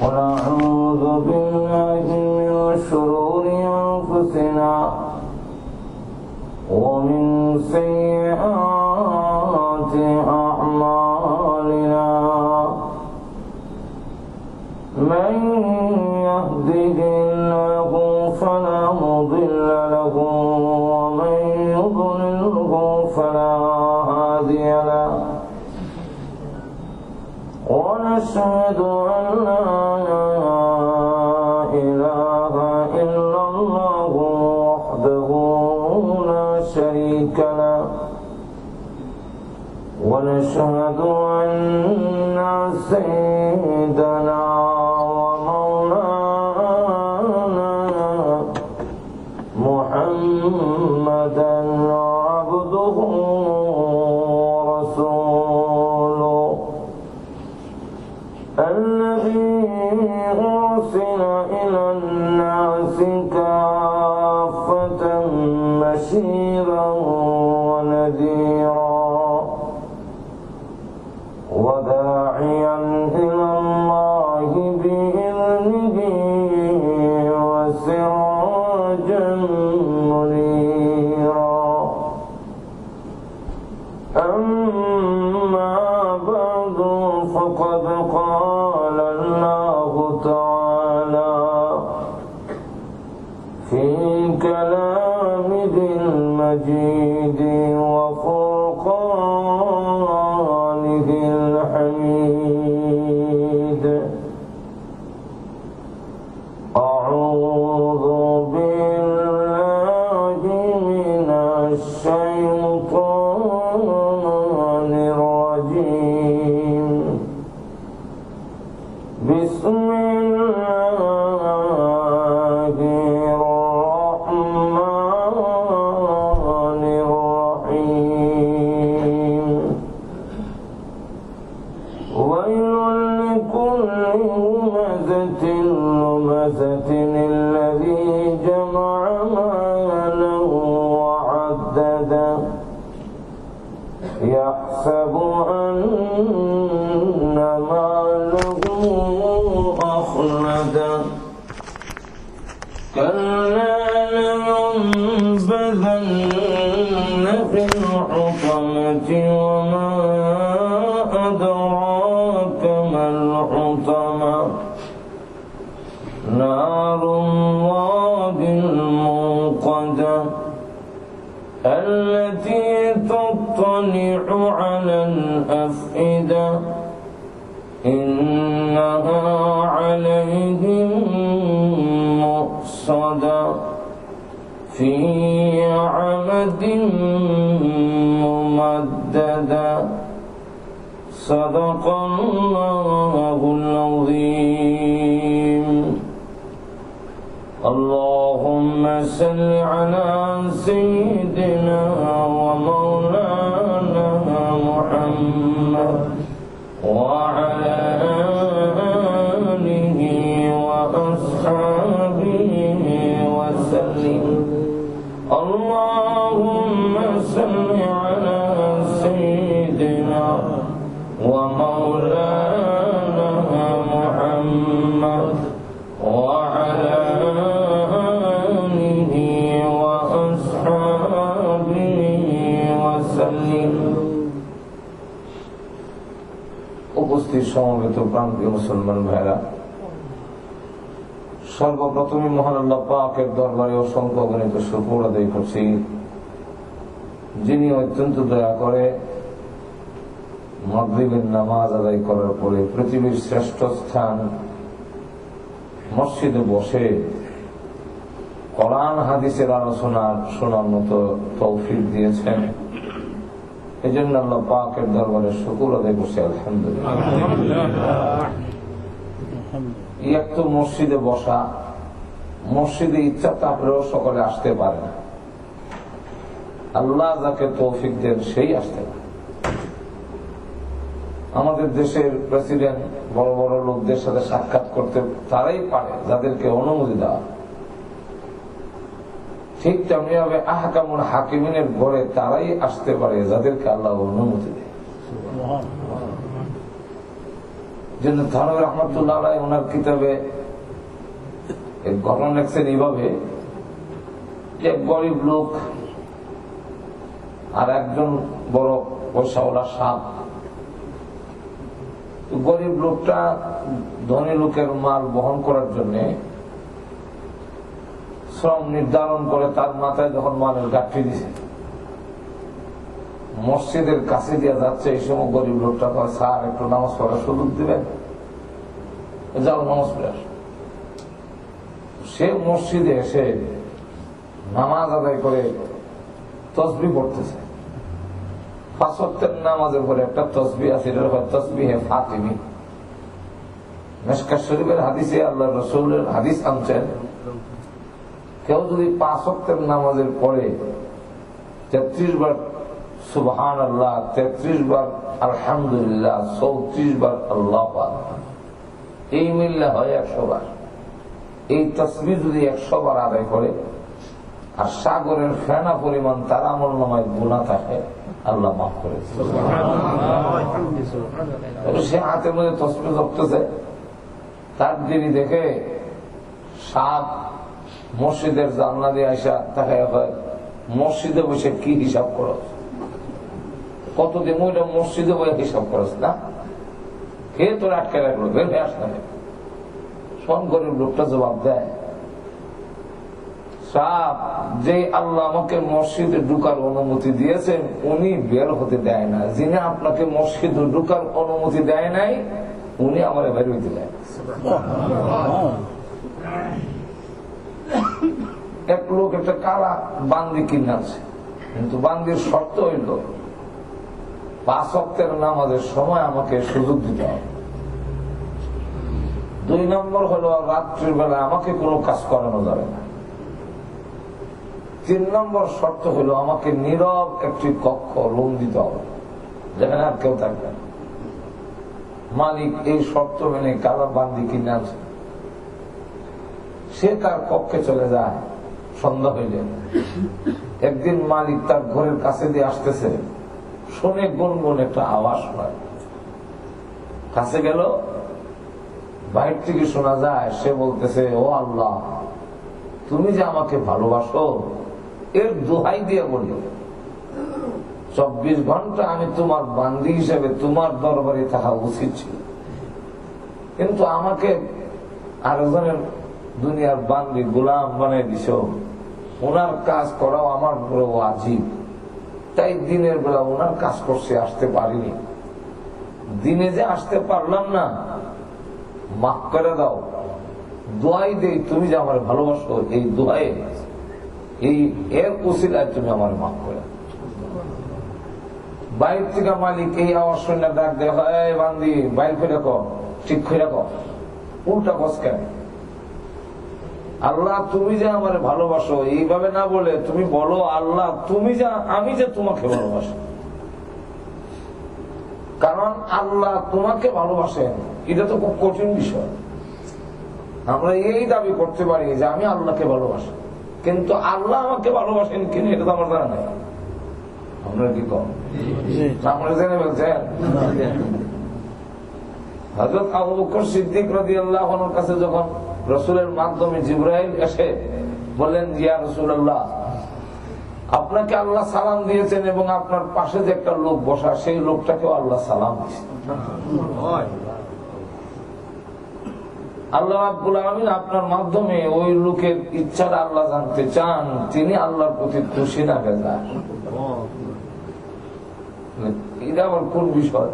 ونعوذ بالله من شرور أنفسنا ومن سيئات أعمالنا من يهده الله فلا مضل له ومن يضلله فلا هادي له ونشهد أن لا إله إلا الله وحده لا شريك له ونشهد أن سيدنا ومولانا محمدا عبده ورسوله الذي أرسل إلى الناس كافة بشيرا ونذيرا وداعيا إلى الله بإذنه وسراجا منيرا أما بعد فقد قال الله تعالى في كلامه المجيد وفرقانه الحميد أعوذ بالله من الشيطان الرجيم بسم الله الرحمن الرحيم ويل لكل همزة لمزة الذي جمع مالا وعدده يحسب أن ماله أخلده كلا لينبذن في الحطمة وما أدراك ما الحطمة نار الله الموقدة التي تطلع على الأفئدة إنها عليهم مؤصدة في عمد ممددة صدق الله العظيم اللهم صل على سيدنا ومولانا محمد وعلى آله وأصحابه وسلم اللهم صل على سيدنا ومولانا محمد وعلى آله وأصحابه وسلم উপস্থিত সমবেত প্রান্তীয় মুসলমান ভাইরা, সর্বপ্রথমে মহান আল্লাহ পাকের দরবারে অসংখ্য অগণিত শুকর আদায় করছি, যিনি অত্যন্ত দয়া করে মাগরিবের নামাজ আদায় করার পরে পৃথিবীর শ্রেষ্ঠ স্থান মসজিদে বসে কোরআন হাদিসের আলোচনা শোনার মতো তৌফিক দিয়েছেন। এই জন্য আল্লাহ পাকের দরবারে শুকর আদায় করছি, আলহামদুলিল্লাহ। এক তো মসজিদে বসা, মসজিদে ইচ্ছা থাকলেও সকলে আসতে পারে না, আল্লাহ যাকে তৌফিক দেন সেই আসতে পারে। আমাদের দেশের প্রেসিডেন্ট বড় বড় লোকদের সাথে সাক্ষাৎ করতে তারাই পারে যাদেরকে অনুমতি দেওয়া। ঠিক তেমনি ভাবে আহকামুল হাকিমিনের ঘরে তারাই আসতে পারে যাদেরকে আল্লাহ অনুমতি দেয়। জন্য থানবী রহমতুল্লাহ আলাইহি ওনার কিতাবে এক ঘটনা লিখছেন এইভাবে যে গরিব লোক আর একজন বড় পয়সাওয়ালা সাপ। গরিব লোকটা ধনী লোকের মাল বহন করার জন্য শ্রম নির্ধারণ করে তার মাথায় যখন মালের গাঠি দিছে, মসজিদের কাছে দিয়ে যাচ্ছে, এই সময় গরিব লোকটা কয়, স্যার একটু নামাজ পড়ার সুযোগ দিবেন? যাও নামাজ পড়ে আস। সে মসজিদে এসে নামাজ আদায় করে তসবিহ পড়তেছে। 5 ওয়াক্তের নামাজের পরে একটা তসবিহ আছে, এটা হয় তসবিহে ফাতিমি। মিশকাত শরীফের হাদিসে আল্লাহর রাসূলের হাদিস আনছেন, কেউ যদি 5 ওয়াক্তের নামাজের পরে 33 বার সুবহানাল্লাহ, 33 বার আলহামদুলিল্লাহ, 34 বার আল্লাহু আকবার, এই মিললে হয় 100 বার। এই তাসবিহ যদি 100 বার আদায় করে আর সাগরের ফেনা পরিমাণ তার আমলনামায় গুনাহ থাকে, আল্লাহ মাফ করে। সে হাতের মধ্যে তাসবিহ জপতেছে, তার দিনই দেখে সাপ মসজিদের জানলা দিয়ে আইসা তাকে মসজিদে বসে কি হিসাব করো, কতদিন ওইটা মসজিদে বসে হিসাব করস না, কে তোর আটকে রাখলো, বের হয়ে আসতে হবে। সব গরিব লোকটা জবাব দেয়, সাপ যে আল্লাহ আমাকে মসজিদে ঢুকার অনুমতি দিয়েছেন উনি বের হতে দেয় না, যিনি আপনাকে মসজিদে ঢুকার অনুমতি দেয় নাই উনি আমার বের হইতে দেয়। এক লোক একটা কালা বান্দি কিনে আছে, কিন্তু বান্দির শর্ত হইল 5 ওয়াক্তের নামাজের সময় আমাকে সুযোগ দিতে হবে। 2 নম্বর হলো রাত্রির বেলা আমাকে কোনো কাজ করানো যাবে না। 3 নম্বর শর্ত হলো আমাকে নীরব একটি কক্ষ রুম দিতে হবে, যেখানে আর কেউ থাকবে না। মালিক এই শর্ত মেনে কালা বান্দি কিনে আছে, সে তার কক্ষে চলে যায়। সন্ধ্যা হইলে একদিন মালিক তার ঘরের কাছে দিয়ে আসতেছে, শুনে গুনগুন একটা আওয়াজ হয়, কাছে গেল, বাইরে থেকে শোনা যায় সে বলতেছে, ও আল্লাহ, তুমি যে আমাকে ভালোবাসো এর দোহাই দিয়ে বলল 24 ঘন্টা আমি তোমার বান্দি হিসেবে তোমার দরবারে থাকা উচিত ছিল, কিন্তু আমাকে আরেকজনের দুনিয়ার বান্দি গোলাম বানিয়ে দিছ, ওনার কাজ করাও আমার বড় ওয়াজিব, তাই দিনের বেলা ওনার কাজ করছে আসতে পারিনি। দিনে যে আসতে পারলাম না, মাফ করে দাও, দোয়াই দেই তুমি যে আমার ভালোবাসো, এই দোয়াই এই এর উসিলায় তুমি আমার মাফ করে। বাইর থেকে মালিক এই আওয়াজ শুনে ডাক দেয়, বান্দি বাইর করে রাখো, ঠিক করে রাখো, উল্টা কস কেন? আল্লাহ তুমি যে আমার ভালোবাসো এইভাবে না বলে তুমি বলো, আল্লাহ তুমি যা আমি যে তোমাকে ভালোবাসি। কারণ আল্লাহ তোমাকে ভালোবাসেন এটা তো খুব কঠিন বিষয়। আমরা এই দাবি করতে পারি যে আমি আল্লাহকে ভালোবাসি, কিন্তু আল্লাহ আমাকে ভালোবাসেন কিনা এটা তো আমার জানা নাই। আমরা কি কম আমরা জেনে বলছেন? হযরত আবু বকর সিদ্দিক রাদিয়াল্লাহু আনহুর কাছে যখন রাসূলের মাধ্যমে জিবরাইল এসে বললেন, ইয়া রাসূলুল্লাহ, আপনাকে আল্লাহ সালাম দিয়েছেন এবং আপনার পাশে যে একটা লোক বসা সেই লোকটাকেও আল্লাহ সালাম দিয়েছেন। আল্লাহ রাব্বুল আলামিন আপনার মাধ্যমে ওই লোকের ইচ্ছাটা আল্লাহ জানতে চান, তিনি আল্লাহর প্রতি খুশি না বেজার। এটা আবার কোন বিষয়?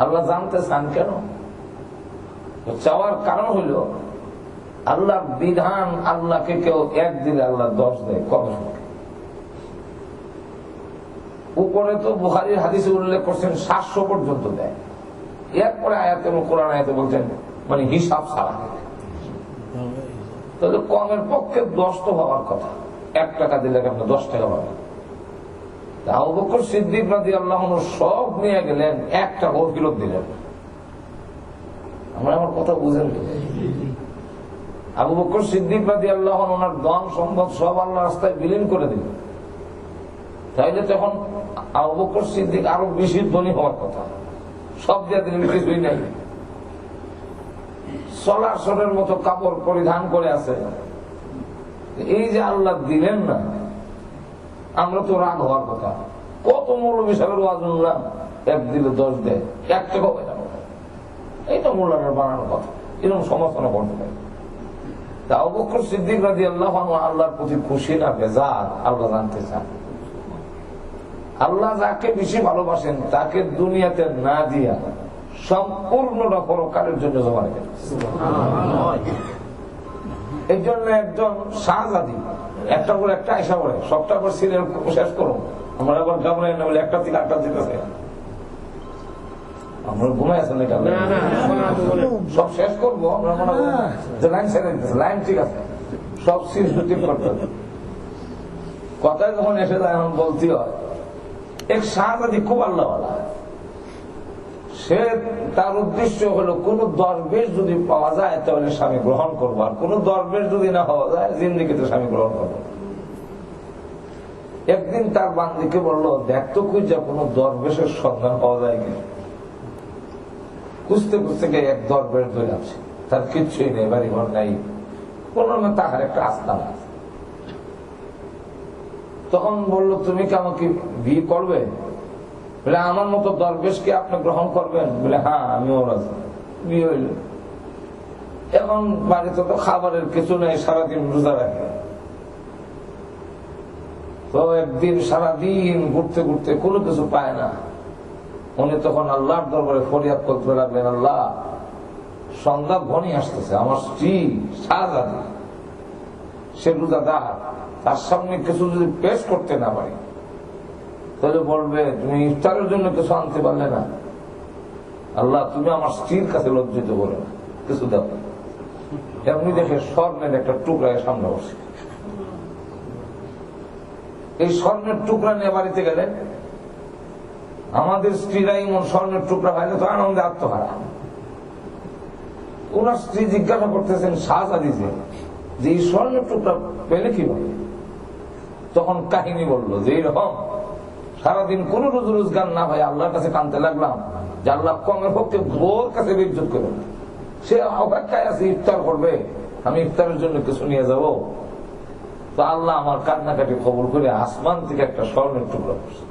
আল্লাহ জানতে চান কেন? চাওয়ার কারণ হইল আল্লাহর বিধান আল্লাহকে কেউ 1 দিলে আল্লাহ 10 দেয়। কত উপরে তো বুখারীর হাদিসে উল্লেখ করছেন 700 পর্যন্ত দেয়। এরপরে আয়াতে কোরআন আয়াতে বলছেন মানে হিসাব ছাড়া। তাহলে কমের পক্ষে 10 তো হওয়ার কথা। 1 টাকা দিলে কেন 10 টাকা পাবেন? আবু বকর সিদ্দিক রাদিয়াল্লাহু আনহু সব নিয়ে গেলেন, 1 টাকাও ফেরত দিলেন। আমার কথা বুঝেন? আবু বকর সিদ্দিক রাদিয়াল্লাহু আনহু ওনার ধন সম্পদ সব আল্লাহর রাস্তায় বিলীন করে দিলেন। তাইলে তখন আবু বকর সিদ্দিক আরো বেশি ধনী হওয়ার কথা, সব দিয়ে দিলেন, কিছুই নাই। সলাসরের মতো কাপড় পরিধান করে আছে। এই যে আল্লাহ দিলেন না, আমরা তো রাগ হওয়ার কথা। কত মৌলবী সাহেবের ওয়াজ শুনলাম, 1 দিলে 10 দেয়, 1 টাকা হবে না। এইটা মোল্লানের বানানোর কথা, এরকম সমালোচনা করতে পারে। তা আবু বকর সিদ্দিক রাদিয়াল্লাহু আনহু আল্লাহর প্রতি খুশি না বেজার, আল্লাহ জানতে চান। আল্লাহ যাকে বেশি ভালোবাসেন তাকে দুনিয়াতে না দিয়া সম্পূর্ণটা পরকালের জন্য জমা রেখেন। এই জন্য একজন শাহজাদি একটা করে একটা আয়সা করে সবটা করে সিরিয়াল শেষ করুন। আমরা আবার ঘাবড়াই না বলে একটা থেকে আটটা দিতেছে, আমরা ঘুমাই আছেন এটা সব শেষ করবো। আমরা মনে করি যে লাইন ছেড়ে দিতেছে, লাইন ঠিক আছে, সব সিরিয়াল করতে হবে। কথায় যখন এসে যায় এখন বলতে হয়। এক শাহজাদি খুব আল্লাহওয়ালা, সে তার উদ্দেশ্য হলো কোন দরবেশ যদি পাওয়া যায় তাহলে স্বামী গ্রহণ করবো, আর কোন দরবেশ যদি না পাওয়া যায় জিন্দিগিতে স্বামী গ্রহণ করবো। একদিন তার বান্দিকে বললো, দেখতো খুঁজা কোন দরবেশের সন্ধান পাওয়া যায় কিনা। খুঁজতে খুঁজতে গিয়ে এক দরবেশ ধরে আছে, তার কিচ্ছুই নেই, বাড়ি ঘর নাই, কোন তাহার একটা আস্থান আছে। তখন বললো, তুমি কি আমাকে বিয়ে করবে? বলে, আমার মতো দরবেশকে আপনি গ্রহণ করবেন? বলে, হ্যাঁ আমিও রাজি। বিয়ে হইল। এখন বাড়িতে তো খাবারের কিছু নেই, সারাদিন রোজা রাখে। তো একদিন সারাদিন ঘুরতে ঘুরতে কোনো কিছু পায় না। উনি তখন আল্লাহর দরবারে ফরিয়াদ করতে লাগলেন, আল্লাহ সন্ধ্যা ঘনি আসতেছে, আমার স্ত্রী শাহজাদি, সে রোজাদার, তার সামনে কিছু যদি পেশ করতে না পারি তাহলে বলবে তুমি ইফতারের জন্য কিছু আনতে পারলে না। আল্লাহ তুমি আমার স্ত্রীর কাছে লজ্জিত করে না, কিছু দাও। এমনি দেখে স্বর্ণের একটা টুকরা সামনে বসে। এই স্বর্ণের টুকরা নিয়ে বাড়িতে গেলেন। আমাদের স্ত্রীরা এমন স্বর্ণের টুকরা পাইলে তো আনন্দে আত্মহারা। ওনার স্ত্রী জিজ্ঞাসা করতেছেন শাহজাদি যে এই স্বর্ণের টুকরা পেলে কিভাবে? তখন কাহিনী বললো যে এইরকম সারাদিন কোন রোজ রোজগার না হয় আল্লাহর কাছে কানতে লাগলাম যে আল্লাহ কমের পক্ষে বোর কাছে বিদ্যুৎ করে, সে অপেক্ষায় আছে ইফতার করবে, আমি ইফতারের জন্য কিছু নিয়ে যাব। তো আল্লাহ আমার কান্নাকাটি কবুল করে আসমান থেকে একটা স্বর্ণের টুকরা করছে।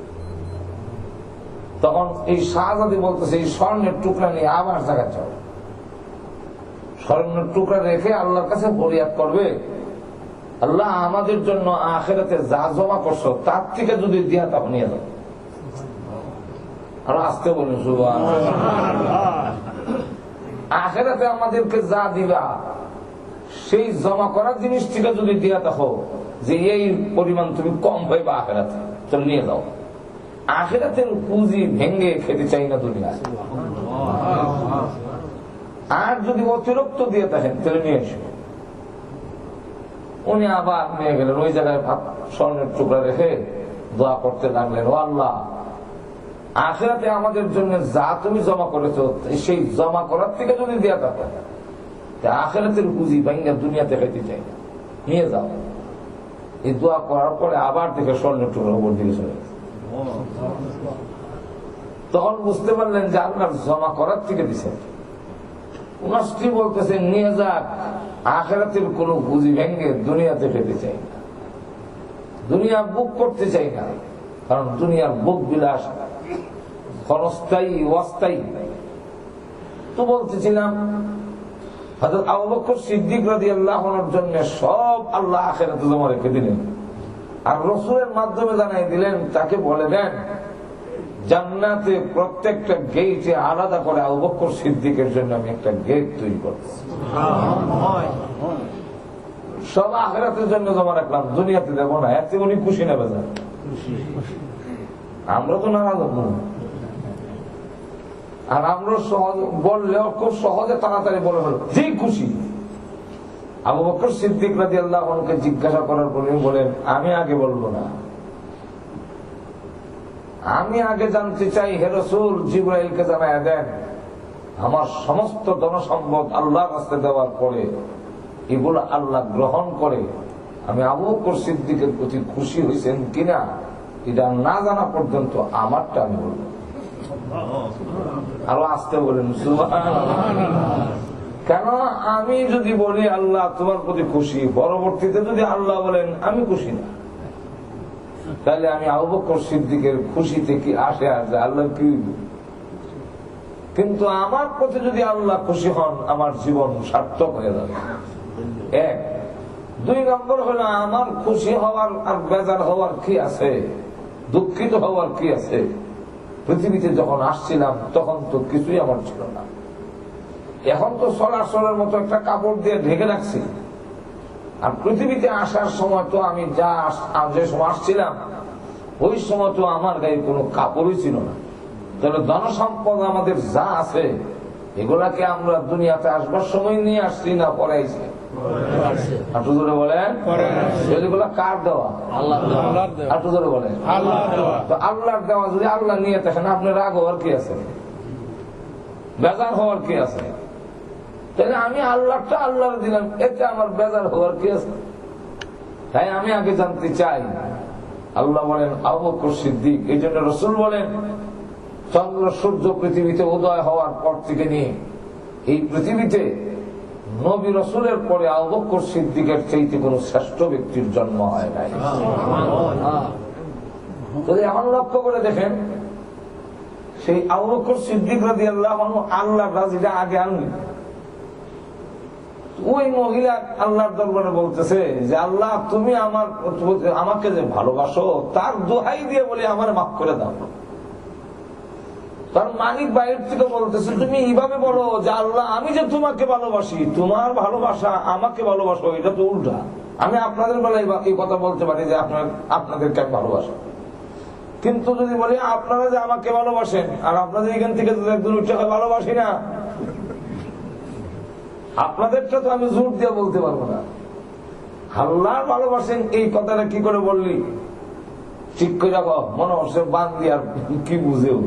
তখন এই শাহজাদি বলতেছে, এই স্বর্ণের টুকরা নিয়ে আবার জায়গা যাও, স্বর্ণের টুকরা রেখে আল্লাহর কাছে ফরিয়াদ করবে, আল্লাহ আমাদের জন্য আখিরাতে যা জমা করছো তার থেকে যদি দিয়া তা নিয়ে যাও। আর আসতে বলুন সুবহানাল্লাহ। আখিরাতে আমাদেরকে যা দিবা সেই জমা করার জিনিস থেকে যদি দিয়া থাকো যে এই পরিমাণ তুমি কম পাইবা আখিরাতে, তাহলে নিয়ে যাও। আখিরাতের পুঁজি ভেঙ্গে খেতে চাই না দুনিয়ায়। আর যদি অতিরিক্ত দিয়ে থাকেন তাহলে নিয়ে এসো। উনি আবার নিয়ে গেলেন, ওই জায়গায় স্বর্ণের টুকরা রেখে দোয়া করতে লাগলেন, ও আল্লাহ আখিরাতে আমাদের জন্য যা তুমি জমা করেছো সেই জমা করার থেকে যদি দেয়া থাকো আখিরাতের পুঁজি ভাঙ্গা দুনিয়াতে খাইতে চাই না, নিয়ে যাও। এই দোয়া করার পরে আবার দেখে স্বর্ণের টুকরা উপর দিকে চলে গেছে। তখন বুঝতে পারলেন যে আপনার জমা করার থেকে দিছে। উনার স্ত্রী বলতেছে, নিয়ে যাক, আখিরাতের কোন পুঁজি ভেঙ্গে দুনিয়াতে খেতে চাই না, দুনিয়া বুক করতে চাই না, কারণ দুনিয়ার বুক বিলাস ক্ষণস্থায়ী অস্থায়ী। তো বলতেছিলাম হযরত আবু বকর সিদ্দিক রাদিয়াল্লাহু আনহুর জন্য সব আল্লাহ আখিরাতে জমা রেখে দিলেন, আর রাসূলের মাধ্যমে জানাই দিলেন, তাকে বলে দেন জান্নাতে প্রত্যেকটা গেটে আলাদা করে আবু বকর সিদ্দিকের জন্য আমি একটা গেট তৈরি করছি, সব আখিরাতের জন্য জমা রাখলাম, দুনিয়াতে দেব না। এতে উনি খুশি নেবে না, আমরা তো নারাজ হব। আর আমরা সহজ বললেও খুব সহজে তাড়াতাড়ি বলে ফেল যে খুশি। আবু বকর সিদ্দিক রাদিয়াল্লাহু আনহুকে জিজ্ঞাসা করার পরে বলেন, আমি আগে বলবো না, আমি আগে জানতে চাই হে রাসূল, জিবরাইলকে জানায়া দেন আমার সমস্ত ধনসম্পদ আল্লাহর রাস্তায় দেওয়ার পরে এগুলো আল্লাহ গ্রহণ করে আমি আবু বকর সিদ্দিকের প্রতি খুশি হয়েছেন কিনা এটা না জানা পর্যন্ত আমারটা আমি বলবো। আরো আসতে বলেন সুবহানাল্লাহ। কেন আমি যদি বলি আল্লাহ তোমার প্রতি খুশি, পরবর্তীতে যদি আল্লাহ বলেন আমি খুশি না, তাহলে আমি আবু বকর সিদ্দিকের খুশিতে কি আসে আসে আল্লাহ কি? কিন্তু আমার প্রতি যদি আল্লাহ খুশি হন আমার জীবন সার্থক হয়ে যাবে। এক। দুই নম্বর হলো আমার খুশি হওয়ার আর বেজার হওয়ার কি আছে, দুঃখিত হওয়ার কি আছে? পৃথিবীতে যখন আসছিলাম তখন তো কিছুই আমার ছিল না, এখন তো চলাচলের মতো একটা কাপড় দিয়ে ঢেকে রাখছি। আর পৃথিবীতে আসার সময় তো আমি যে সময় আসছিলাম ওই সময় তো আমার গায়ে কোনো কাপড়ই ছিল না। তাহলে ধনসম্পদ আমাদের যা আছে এগুলাকে আমরা দুনিয়াতে আসবার সময় নিয়ে আসছি না পরে আইছি? একটু ধরে বলেন এগুলা কার দেওয়া? একটু ধরে বলেন আল্লাহর দেওয়া। যদি আল্লাহ নিয়ে থাকেন আপনার রাগ হওয়ার কি আছে, বেজার হওয়ার কি আছে? তাহলে আমি আল্লাহটা আল্লাহর দিলাম, এতে আমার বেজার হওয়ার কি আছে? তাই আমি আগে জানতে চাই আল্লাহ বলেন আবু বকর সিদ্দিক। এই জন্য রাসূল বলেন চন্দ্র সূর্য পৃথিবীতে উদয় হওয়ার পর থেকে নিয়ে এই পৃথিবীতে নবী রাসূলের পরে আবু বকর সিদ্দিকের চাইতে কোন শ্রেষ্ঠ ব্যক্তির জন্ম হয় নাই। যদি এখন লক্ষ্য করে দেখেন সেই আবু বকর সিদ্দিক রাদিয়াল্লাহু আনহু আল্লাহর রাজিটা আগে আনলেন। ওই মহিলা আল্লাহর দরবারে বলতেছে যে আল্লাহ তুমি আমাকে যে ভালোবাসো তার দোহাই দিয়ে বলে আমার মাফ করে দাও। তার মালিক বাইরে থেকে বলতেছে তুমি এইভাবে বলো যে আল্লাহ আমি যে তোমাকে ভালোবাসি, তোমার ভালোবাসা আমাকে ভালোবাসো, এটা তো উল্টা। আমি আপনাদের বেলায় এই কথা বলতে পারি যে আপনাদেরকে আমি ভালোবাসি, কিন্তু যদি বলি আপনারা যে আমাকে ভালোবাসেন আর আপনাদের এখান থেকে যদি একজন উঠে ভালোবাসি না, আপনাদেরটা তো আমি জোর দিয়ে বলতে পারবো না। আল্লাহ ভালোবাসেন এই কথাটা কি করে বললি? ঠিক করে যাবো মনে হচ্ছে বান্দি আর কি বুঝেও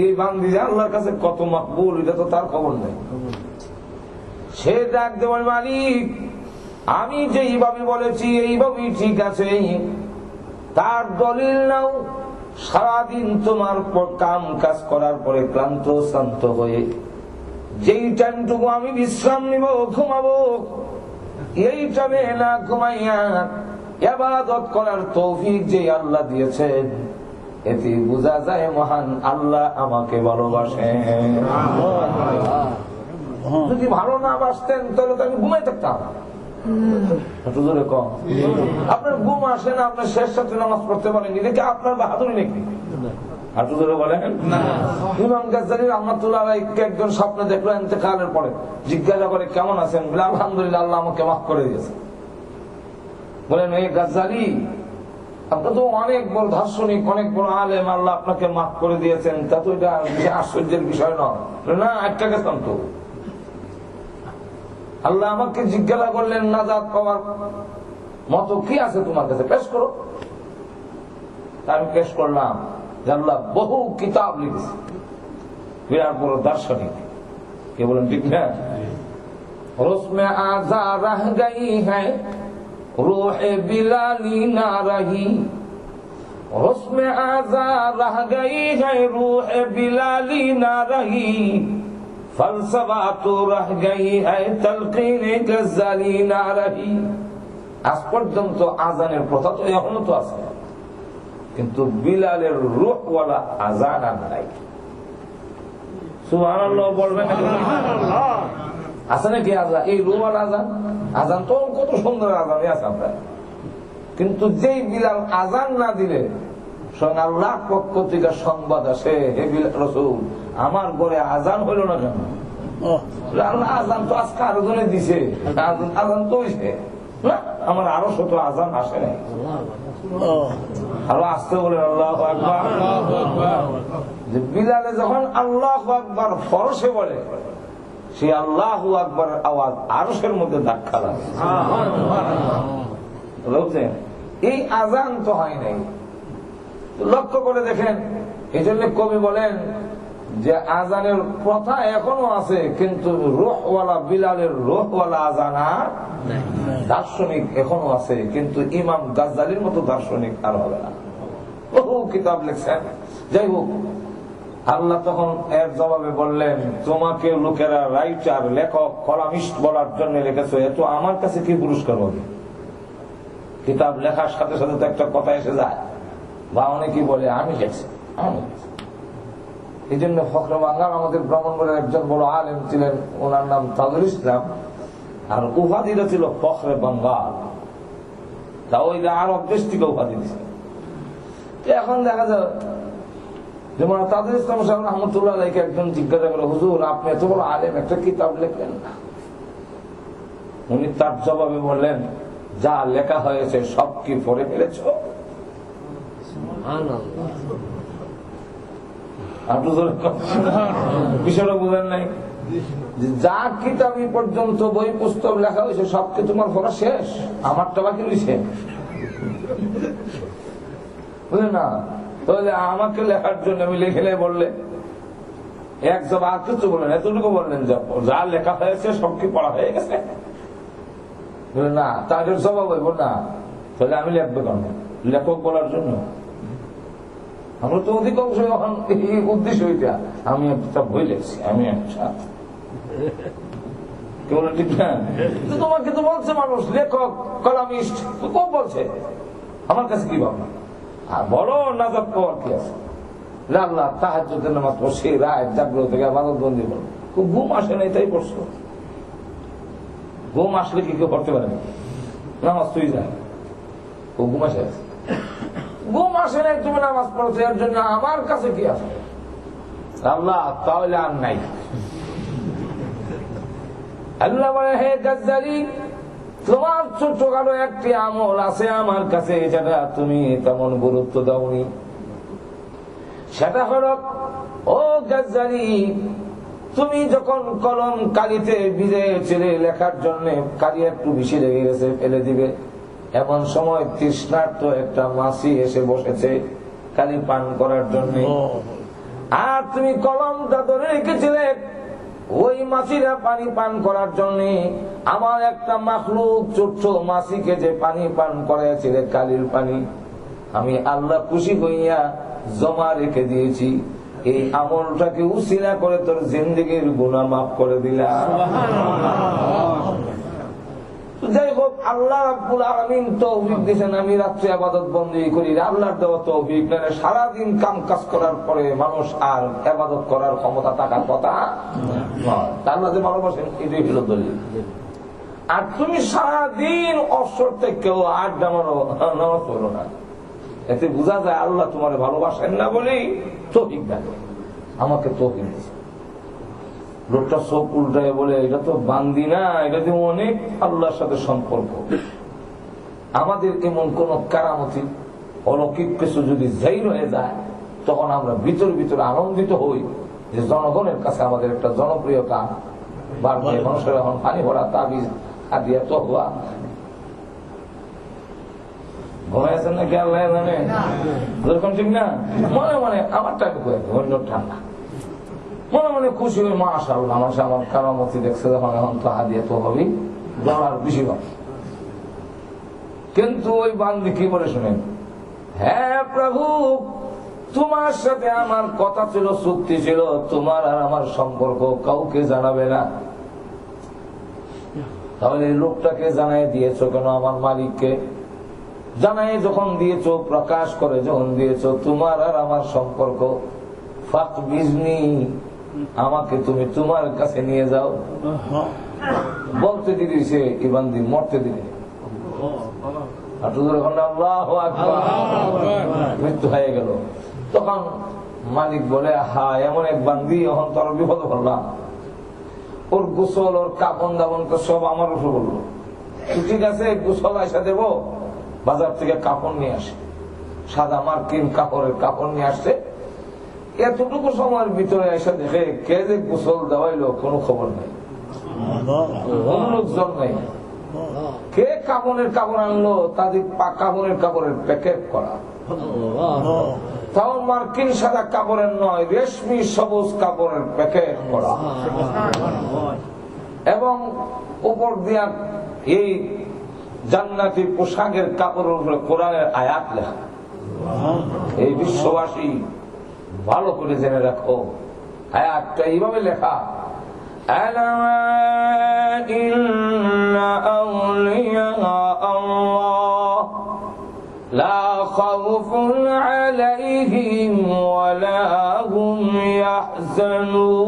এই বান্দি যে আল্লাহর কাছে কত মাকবুল এটা তো তার খবর নেই। সে ডাক দেওয়ার মালিক আমি যে এইভাবে বলেছি এইভাবেই ঠিক আছে, তার দলিল নাও। সারাদিন তোমার কাম কাজ করার পরে ক্লান্ত শ্রান্ত হয়ে যেই টাইমটুকু আমি বিশ্রাম নিব, ঘুমাবো, এই টাইমে না ঘুমাইয়া ইবাদত করার তৌফিক যে আল্লাহ দিয়েছেন, এতে বোঝা যায় মহান আল্লাহ আমাকে ভালোবাসেন। যদি ভালো না বাসতেন তাহলে তো আমি ঘুমাই থাকতাম। কম আপনার ঘুম আসে না, আপনার শেষ সাথে নামাজ পড়তে পারেন, এটা আপনার বাহাদুরি নাকি? ইমাম গাজ্জালী রাহমাতুল্লাহ আলাইহি একজন স্বপ্নে দেখলো ইন্তেকালের পরে, জিজ্ঞাসা করে কেমন আছেন? বলে আলহামদুলিল্লাহ, আল্লাহ আমাকে মাফ করে দিয়েছে। বলেন এই গাজ্জালী আপনি তো অনেক বড় দার্শনিক, অনেক বড় আলেম, আল্লাহ আপনাকে মাফ করে দিয়েছেন, তা তো এটা আশ্চর্যের বিষয় নয়। না একটা গেতাম তো, আল্লাহ আমাকে জিজ্ঞাসা করলেন নাজাত পাওয়ার মতো কি আছে তোমার কাছে, পেশ করো। আমি পেশ করলাম যে আল্লাহ বহু কিতাব লিখেছে, বিরাট বড় দার্শনিক, কে বলেন ঠিক না? রসমে আজা রহ গই হ্যায় রূহে বিলালি না রহি, রসমে আজা রহ গই হ্যায় রূহে বিলালি না রহি, ফলসফা তো রহ গই হ্যায় তালকিনে গজ্জালি না রহি। আজ পর্যন্ত আজানের প্রথা তো এখনো তো আছে, কিন্তু বিলালের রূহওয়ালা আজান আর নাই। সুবহানাল্লাহ বলবেন আছে নাকি আজান? এই রূহওয়ালা আজান, আজান তো কত সুন্দর আজান আছে আপনার, কিন্তু যেই বিলাল আজান না দিলে স্বয়ং আল্লাহ পক্ষ থেকে সংবাদ আসে, হে বিলাল রাসূল আমার ঘরে আজান হইল না কেন? আল্লাহ আজান তো আজকে আরো জনে দিছে, আজান তো হইছে না, আমার আরো শত আজান আসে নাই। আরো আসতে বলে আল্লাহু আকবার। যে বিলালে যখন আল্লাহু আকবার ফরসে বলে, সে আল্লাহু আকবারের আওয়াজ আরশের মধ্যে ধাক্কা লাগে। বুঝছেন? এই আজান তো হয় নাই। লক্ষ্য করে দেখেন, এই জন্য কবি বলেন যে আজানের প্রথা এখনো আছে, কিন্তু রূহওয়ালা বিলালের রূহওয়ালা আজান আর দার্শনিক এখনো আছে, কিন্তু ইমাম গাজ্জালীর মতো দার্শনিক আর হবে না। বহু কিতাব লিখছেন। যাই হোক, আল্লাহ তখন এর জবাবে বললেন, তোমাকে লোকেরা রাইটার, লেখক, কলামিস্ট বলার জন্য লিখেছো, এত আমার কাছে কি পুরস্কার হবে? কিতাব লেখার সাথে সাথে তো একটা কথা এসে যায়, বা অনেকেই বলে আমি লিখছি। এই জন্য ফখরে বাংলার আমাদের ব্রাহ্মণবাড়ির একজন বড় আলেম ছিলেন, ওনার নাম তাজুল ইসলাম, আর উপাধিটা ছিল ফখরে বাঙ্গাল। তা ওই আরব দেশ থেকে উপাধি দিচ্ছে। এখন দেখা যায় যেমন তাজুল ইসলাম সাহেব রহমতুল্লাহ আলাইকে একজন জিজ্ঞাসা করে, হুজুর আপনি এত বড় আলেম, একটা কিতাব লিখলেন না? উনি তার জবাবে বললেন, যা লেখা হয়েছে সব কি পড়ে ফেলেছ? বিষয়টা বুঝেন নাই? যা কিতাব পর্যন্ত বই পুস্তক লেখা হয়েছে সব কি তোমার পড়া শেষ? আমারটা বাকি রয়েছে, বুঝলেন না? তাহলে আমাকে লেখার জন্য আমি লিখে বললে এক জব আর কিছু বললেন, এতটুকু বললেন যা লেখা হয়েছে সব কি পড়া হয়ে গেছে? না, তাদের জবাব হইব না। তাহলে আমি লিখবো কেন? লেখক বলার জন্য? আমরা তো অধিকাংশ এখন এই উদ্দেশ্য হইতা, আমি একটা বই লিখছি, আমি একটা কি বলে ঠিক না? তোমাকে তো বলছে মানুষ লেখক, কলামিস্ট, কম বলছে, আমার কাছে কি ভাবনা? আর বড় নাজাত পাওয়ার কি আছে? আল্লাহ তাহাজ্জুদের নামাজ পড়ছি, রাত জাগ্রত থেকে ইবাদত বন্দি করো, খুব ঘুম আসে নাই তাই পড়ছো। ঘুম আসলে কি কেউ পড়তে পারে না? নামাজ তুই যায়, ও ঘুম আসে, ঘুম আসে নাই, তুমি নামাজ পড়ছো, এর জন্য আমার কাছে কি আছে? আল্লাহ তাহলে আর নাই। আল্লাহ বলে, হে গাজ্জালি, তোমার ছোটখাটো একটি আমল আছে আমার কাছে, যেটা তুমি তেমন গুরুত্ব দাওনি। সেটা হলো, ও গাজ্জালি, তুমি যখন কলম কালিতে ভিজেছিলে লেখার জন্য, কালি একটু বেশি লেগে গেছে, ফেলে দিবে, এমন সময় তৃষ্ণার্ত একটা মাছি এসে বসেছে কালি পান করার জন্য, আর তুমি কলমটা ধরে রেখেছিলে ওই মাছিরা পানি পান করার জন্য। আমার একটা মাখলুক ছোট্ট মাছিকে যে পানি পান করাইছিলে কালির পানি, আমি আল্লাহ খুশি হইয়া জমা রেখে দিয়েছি। এই আমলটাকে উসিলা করে তোর জিন্দেগির গুনাহ মাফ করে দিলাম। যাই হোক, আল্লাহ রাব্বুল আলামিন তৌফিক দিয়েছেন, আমি রাত্রে ইবাদত বন্দি করি, আল্লাহর দেওয়া তৌফিক। না সারাদিন কাম কাজ করার পরে মানুষ আর ইবাদত করার ক্ষমতা থাকার কথা নয়। আল্লাহ যে ভালোবাসেন এটাই হলো দলিল। আর তুমি সারাদিন অবসর থেকেও আড্ডা মারো, নামাজ পড়ো না, এতে বোঝা যায় আল্লাহ তোমার ভালোবাসেন না বলেই তৌফিক দেন। আমাকে তৌফিক দিয়েছে। লোকটা চোখ উল্টায় বলে, এটা তো বান্দি না, এটা তো অনেক আল্লাহর সাথে সম্পর্ক। আমাদের এমন কোন কারামতি অলৌকিক কিছু যদি জাহির হয়ে যায়, তখন আমরা ভিতরে ভিতরে আনন্দিত হই যে জনগণের কাছে আমাদের একটা জনপ্রিয়তা বাড়বে। মানুষের এখন পানি ভরা তাবিজ হাদিয়া তো হওয়া ঘুমাইছেন নাকি আল্লাহ জানে, যেরকম ঠিক না? মনে মনে আমারটা অন্য ঠান্ডা, মনে মনে খুশি হয়ে মাশাআল্লাহ আমার আমার কারামতি দেখছে, যখন এখন তো হাদিয়া তো হবেই, ডলার বেশি হবে। কিন্তু ওই বান্দি কি বলে শুনেন, হ্যাঁ প্রভু, তোমার সাথে আমার কথা ছিল, চুক্তি ছিল, তোমার আর আমার সম্পর্ক কাউকে জানাবে না। তাহলে লোকটাকে জানাই দিয়েছো কেন? আমার মালিককে জানাই যখন দিয়েছো, প্রকাশ করে যখন দিয়েছো, তোমার আর আমার সম্পর্ক, ফাক বিজনি, আমাকে তুমি তোমার কাছে নিয়ে যাও। বলতে দিদি সে ইবান্দি মরতে দিদি, আল্লাহু আকবার, মৃত্যু হয়ে গেল। তখন মালিক বলে, হা এমন এক বান্দি, এখন তোর বিপদ করলাম, ওর গোসল, ওর কাপন দাপন সব আমার উপর বললো। ঠিক আছে, গোসল আইসা দেবো, বাজার থেকে কাপড় নিয়ে আসে, সাদা মার্কিন কাপড়ের কাপড় নিয়ে আসছে। এতটুকু সময়ের ভিতরে এসে দেখে কে যে গোসল দেওয়াইলো কোনো খবর নেই, কোন লোকজন নেই। কে কাপড়ের কাপড় আনলো, তাদের কাপড়ের কাপড়ের প্যাকেট করা, তাও মার্কিন সাদা কাপড়ের নয়, রেশমি সবুজ কাপড়ের প্যাকেট করা, এবং উপর দিয়া এই জান্নাতি পোশাকের কাপড়ের উপরে কোরআনের আয়াত লেখা। এই বিশ্ববাসী ভালো করে জেনে রাখো, আয়াতটা এইভাবে লেখা, আলা ইন্না আউলিয়া আল্লাহ লা খাউফুন আলাইহিম ওয়া লা হুম ইয়াহজানুন।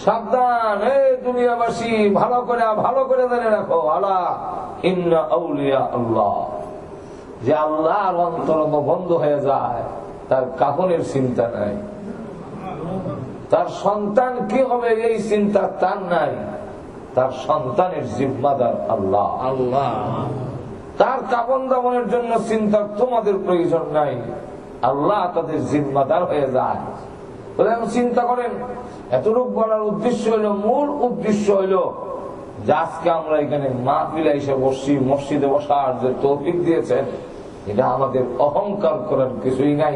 সাবধান হে দুনিয়াবাসী, ভালো করে জেনে রাখো, আলা ইন্না আউলিয়া আল্লাহ, যে আল্লাহর অন্তরঙ্গ বন্ধ হয়ে যায় তার কাফনের চিন্তা নাই, তার সন্তান কি হবে এই চিন্তা তার নাই, তার সন্তানের জিম্মাদার আল্লাহ। তার কাফন দাফনের জন্য চিন্তা তোমাদের প্রয়োজন নাই, আল্লাহ তাদের জিম্মাদার হয়ে যায়। চিন্তা করেন, এতটুকু বলার উদ্দেশ্য হইল, মূল উদ্দেশ্য হইল যে আজকে আমরা এখানে মাহফিলে এসে বসছি, মসজিদে বসার যে তৌফিক দিয়েছেন, এটা আমাদের অহংকার করার কিছুই নাই,